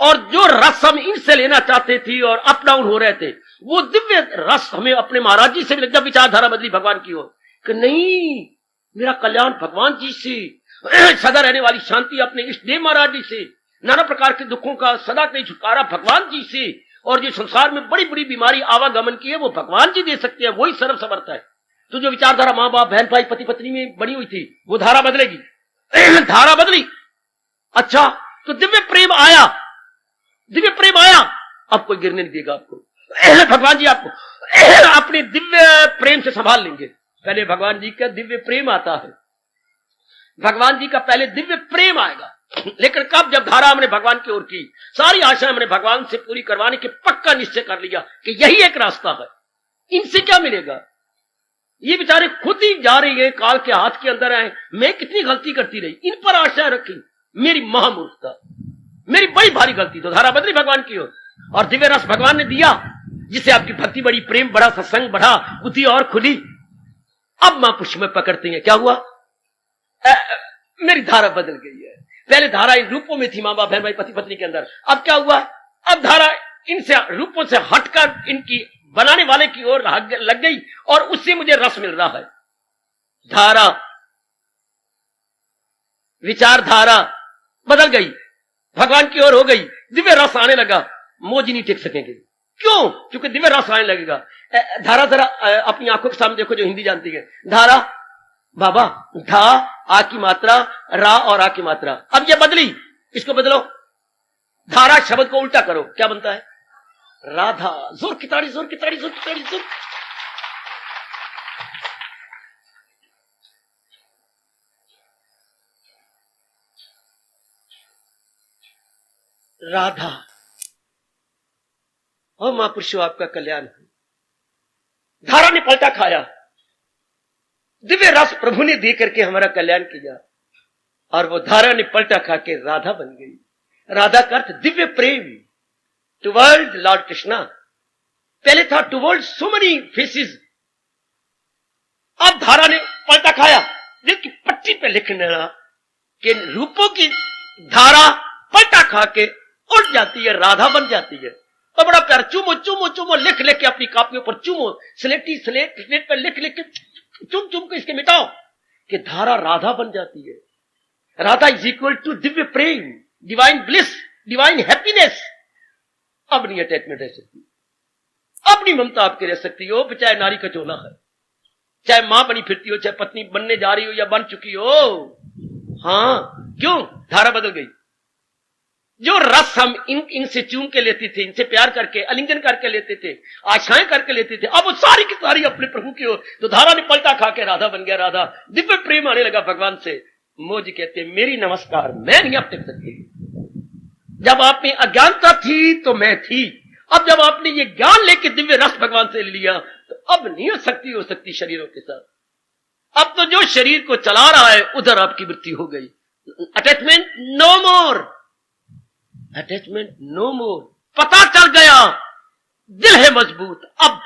और जो रस हम इनसे लेना चाहते थे और अप डाउन हो रहे थे, वो दिव्य रस हमें अपने महाराज जी से मिल, जब विचारधारा बदली भगवान की ओर कि नहीं, मेरा कल्याण भगवान जी से, सदा रहने वाली शांति अपने इष्ट देव महाराज जी से, नाना प्रकार के दुखों का सदा के छुटकारा भगवान जी से, और जो संसार में बड़ी बड़ी बीमारी आवागमन की है वो भगवान जी दे सकते हैं, वही सर्व समर्थ है। तो जो विचारधारा माँ बाप, बहन भाई, पति पत्नी में बनी हुई थी, वो धारा बदलेगी। धारा बदली। अच्छा, तो दिव्य प्रेम आया, दिव्य प्रेम आया, अब कोई गिरने नहीं देगा आपको। भगवान जी आपको अपने दिव्य प्रेम से संभाल लेंगे। पहले भगवान जी का दिव्य प्रेम आता है, भगवान जी का पहले दिव्य प्रेम आएगा। लेकिन कब? जब धारा हमने भगवान की ओर की, सारी आशा हमने भगवान से पूरी करवाने के पक्का निश्चय कर लिया कि यही एक रास्ता है, इनसे क्या मिलेगा। ये बेचारे खुद ही जा रही है, काल के हाथ के अंदर आए। मैं कितनी गलती करती रही, इन पर आशा रखी, मेरी महामूर्खता, मेरी बड़ी भारी गलती। तो धारा बदली भगवान की ओर, और दिव्य रस भगवान ने दिया, जिससे आपकी भक्ति बढ़ी, प्रेम बढ़ा, सत्संग बढ़ा, बुद्धि और खुली। अब महापुरुष में पकड़ते हैं, क्या हुआ? मेरी धारा बदल गई है। पहले धारा इन रूपों में थी, माँ बाप, बहन भाई, पति पत्नी के अंदर। अब क्या हुआ? अब धारा इनसे रूपों से हटकर इनकी बनाने वाले की ओर लग गई, और उससे मुझे रस मिल रहा है। धारा, विचारधारा बदल गई, भगवान की ओर हो गई, दिव्य रस आने लगा। मोज नहीं टिक सकेंगे। क्यों? क्योंकि दिव्य रस आने लगेगा। धारा जरा अपनी आंखों के सामने देखो, जो हिंदी जानती है। धारा, बाबा, धा आ की मात्रा, रा और आ की मात्रा, अब ये बदली, इसको बदलो। धारा शब्द को उल्टा करो, क्या बनता है? राधा। जोर की ताड़ी, जोर की ताड़ी, जोर की ताड़ी, जोर। राधा। और महापुरुषों, आपका कल्याण है। धारा ने पलटा खाया, दिव्य रस प्रभु ने दे करके हमारा कल्याण किया, और वो धारा ने पलटा खा के राधा बन गई। राधा का अर्थ दिव्य प्रेम, टुवर्ड लॉर्ड कृष्णा। पहले था टुवर्ड सो मेनी फेसेस, अब धारा ने पलटा खाया, दिल की पट्टी पे लिखने लगा कि रूपों की धारा पलटा खा के उल्ट जाती है, राधा बन जाती है। तो बड़ा प्यार, चूमो चूमो चूमो, लिख लिख के अपनी कापियों पर चूमो, स्लेट पर लिख लिख के चुम चुम के इसके मिटाओ कि धारा राधा बन जाती है। Radha is equal to Divya Prem, divine bliss, divine happiness. अब नहीं अटैचमेंट रह सकती, अब नहीं ममता आपके रह सकती हो, चाहे नारी का चोला है, चाहे मां बनी फिरती हो, चाहे पत्नी बनने जा रही हो या बन चुकी हो। हाँ, क्यों? धारा बदल गई। जो रस हम इनसे चूम के लेते थे, इनसे प्यार करके, आलिंगन करके लेते थे, आशाएं करके लेते थे, अब वो सारी की सारी अपने प्रभु की ओर। तो धारा ने पलटा खा के राधा बन गया। राधा, दिव्य प्रेम आने लगा भगवान से। मोजी कहते, मेरी नमस्कार, मैं नहीं अब टिक सकती। जब आप में अज्ञानता थी तो मैं थी, अब जब आपने ये ज्ञान लेके दिव्य रस भगवान से लिया, तो अब नहीं हो सकती शरीरों के साथ। अब तो जो शरीर को चला रहा है, उधर आपकी मृत्यु हो गई। अटैचमेंट नो मोर, अटैचमेंट नो मोर। पता चल गया, दिल है मजबूत। अब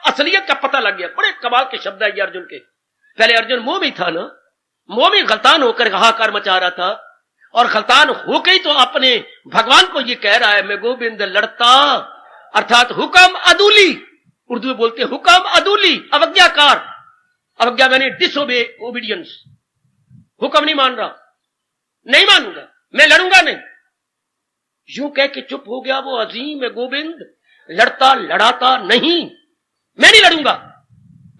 असलियत का पता लग गया। बड़े कमाल के शब्द है ये अर्जुन के। पहले अर्जुन मोह में था ना, मोह में गलतान होकर हाहाकार मचा रहा था, और गलतान हो गई तो अपने भगवान को ये कह रहा है, मैं गोविंद लड़ता, अर्थात हुक्म अदूली, उर्दू में बोलते हैं हुक्म अदूली, अवज्ञाकार। अवज्ञा मैंने डिसोबे, ओबीडियंस। हुक्म नहीं मान रहा, नहीं मानूंगा, मैं लड़ूंगा नहीं। यूं कह के चुप हो गया वो अजीम है गोविंद, लड़ता लड़ाता नहीं। मैं नहीं लड़ूंगा,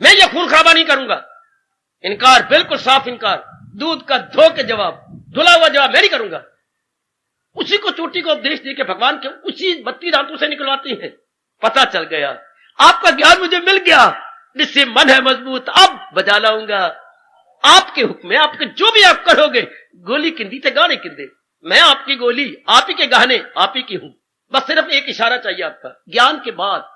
मैं ये खून खराबा नहीं करूंगा। इनकार, बिल्कुल साफ इनकार, दूध का धो के जवाब, धुला हुआ जवाब मैं नहीं करूंगा। उसी को चोटी को उपदेश दे के भगवान के उसी 32 दांतों से निकलवाते हैं। पता चल गया, आपका ज्ञान मुझे मिल गया, जिससे मन है मजबूत, अब बजा लाऊंगा। आपके हुक्म में, आपके जो भी आप करोगे, गोली किंदी ते गाने किंदे, मैं आपकी गोली, आप ही के गाने, आप ही की हूं। बस सिर्फ एक इशारा चाहिए आपका। ज्ञान के बाद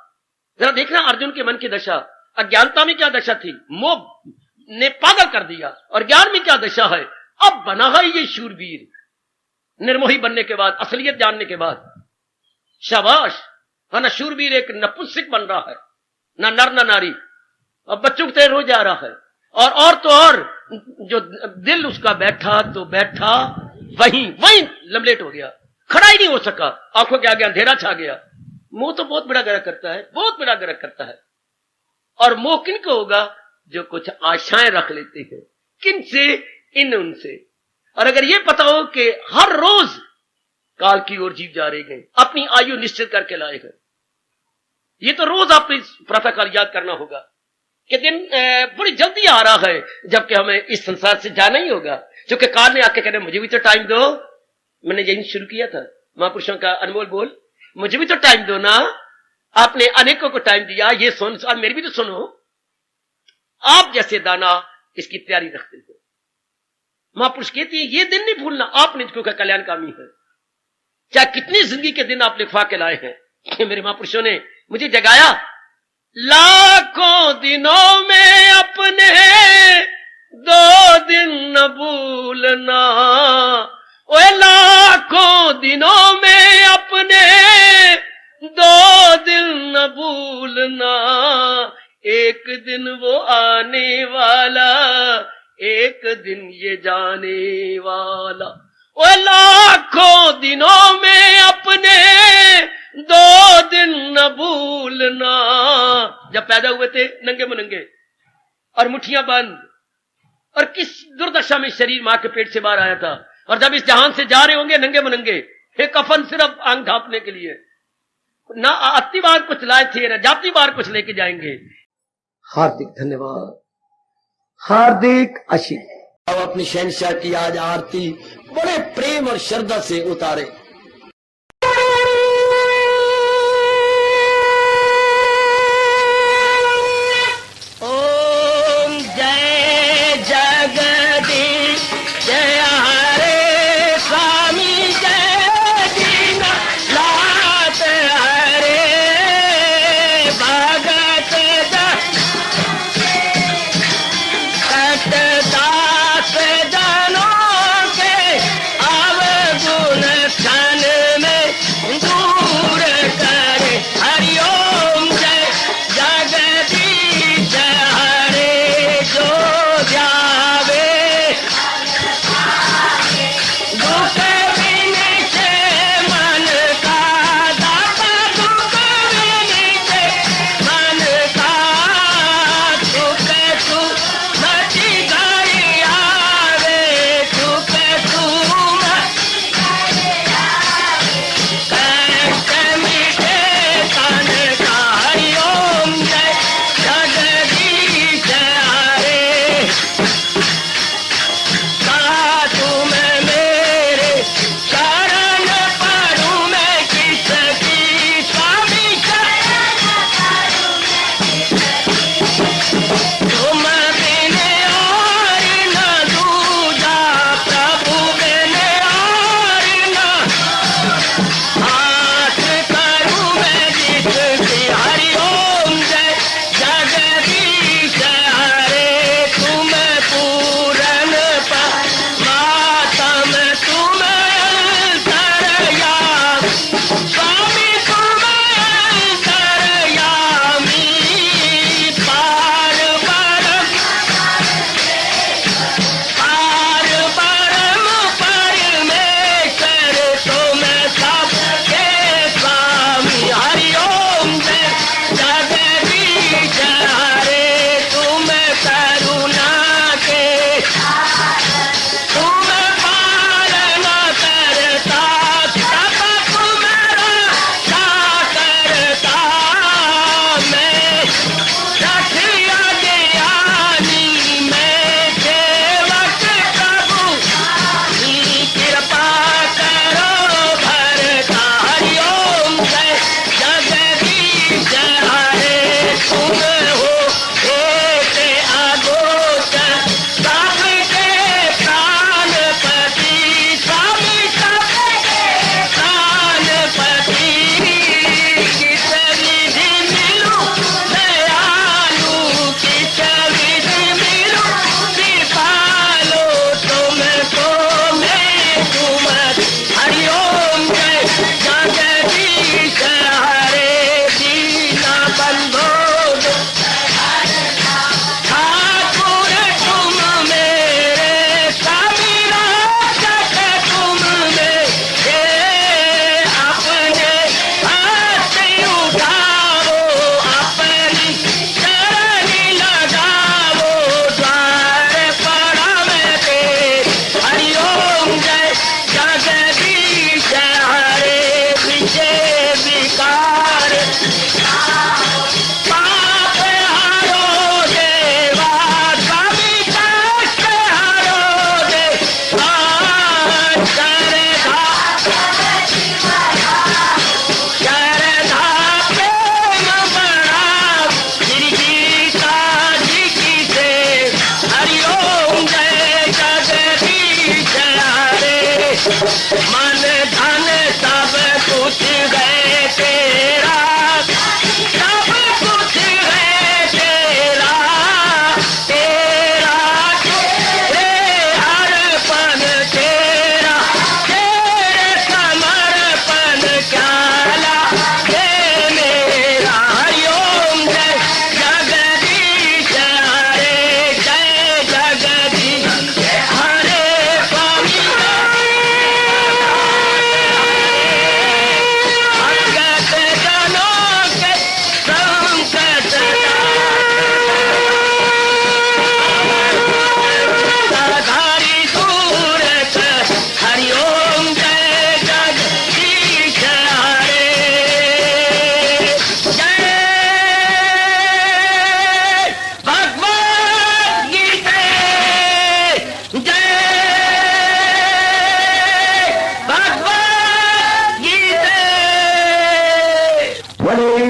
जरा देखना अर्जुन के मन की दशा, अज्ञानता में क्या दशा थी, मोह ने पागल कर दिया, और ज्ञान में क्या दशा है। अब बना है ये शूरवीर, निर्मोही बनने के बाद, असलियत जानने के बाद। शाबाश, है ना, शूरवीर एक नपुंसक बन रहा है, ना नर ना नारी, अब बच्चों की तरह रो जा रहा है। और तो और जो दिल उसका बैठा तो बैठा वहीं लमलेट हो गया, खड़ा ही नहीं हो सका, आंखों के आगे अंधेरा छा गया। मोह तो बहुत बड़ा गर्क करता है, बहुत बड़ा गर्क करता है। और मोह किन को होगा, जो कुछ आशाएं रख लेते हैं, किन से, इन उनसे। और अगर यह पता हो कि हर रोज काल की ओर जीव जा रहे हैं, अपनी आयु निश्चित करके लाए हैं, ये तो रोज आप प्रातः काल याद करना होगा कि दिन बड़ी जल्दी आ रहा है, जबकि हमें इस संसार से जाना ही होगा। क्योंकि काल ने आके कहने मुझे भी तो टाइम दो। मैंने यही शुरू किया था महापुरुषों का अनमोल बोल, मुझे भी तो टाइम दो ना। आपने अनेकों को टाइम दिया, ये सुन, अब मेरी भी तो सुनो। आप जैसे दाना इसकी तैयारी रखते थे। महापुरुष कहती है ये दिन नहीं भूलना, आपने क्योंकि कल्याणकामी है। चाहे कितनी जिंदगी के दिन आप लिखवा के लाए हैं, मेरे महापुरुषों ने मुझे जगाया। लाखों दिनों में अपने 2 दिन न भूलना, ओए लाखों दिनों में अपने 2 दिन न भूलना, एक दिन वो आने वाला, एक दिन ये जाने वाला। ओए लाखों दिनों में अपने 2 दिन न भूलना। जब पैदा हुए थे नंगे मुनंगे और मुट्ठियां बंद, और किस दुर्दशा में शरीर मां के पेट से बाहर आया था, और जब इस जहान से जा रहे होंगे नंगे मुनंगे, एक कफन सिर्फ आंख ढांपने के लिए, ना आती बार कुछ लाए थे, ना जाती बार कुछ लेके जाएंगे। हार्दिक धन्यवाद, हार्दिक आशीर्वाद। अब अपनी शहंशाह की आज आरती बड़े प्रेम और श्रद्धा से उतारे। ओम जय जगदीश जय हरे स्वामी, जय दीना लात हरे भगत दास जनों के अवगुण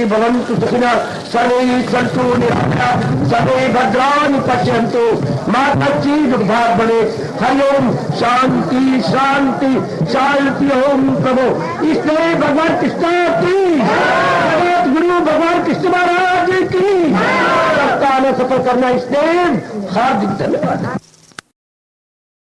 भवन्तु सुखिनः सर्वे सन्तु निरामयाः सर्वे भद्राणि पश्यन्तु मा कश्चित् दुर्भाग् भवेत्। हरि ओम शांति शांति शांति। ओम प्रभु इसलिए भगवान कृष्ण की जगत गुरु भगवान कृष्ण महाराज की सप्ताह में सफल करना इसलिए हार्दिक धन्यवाद।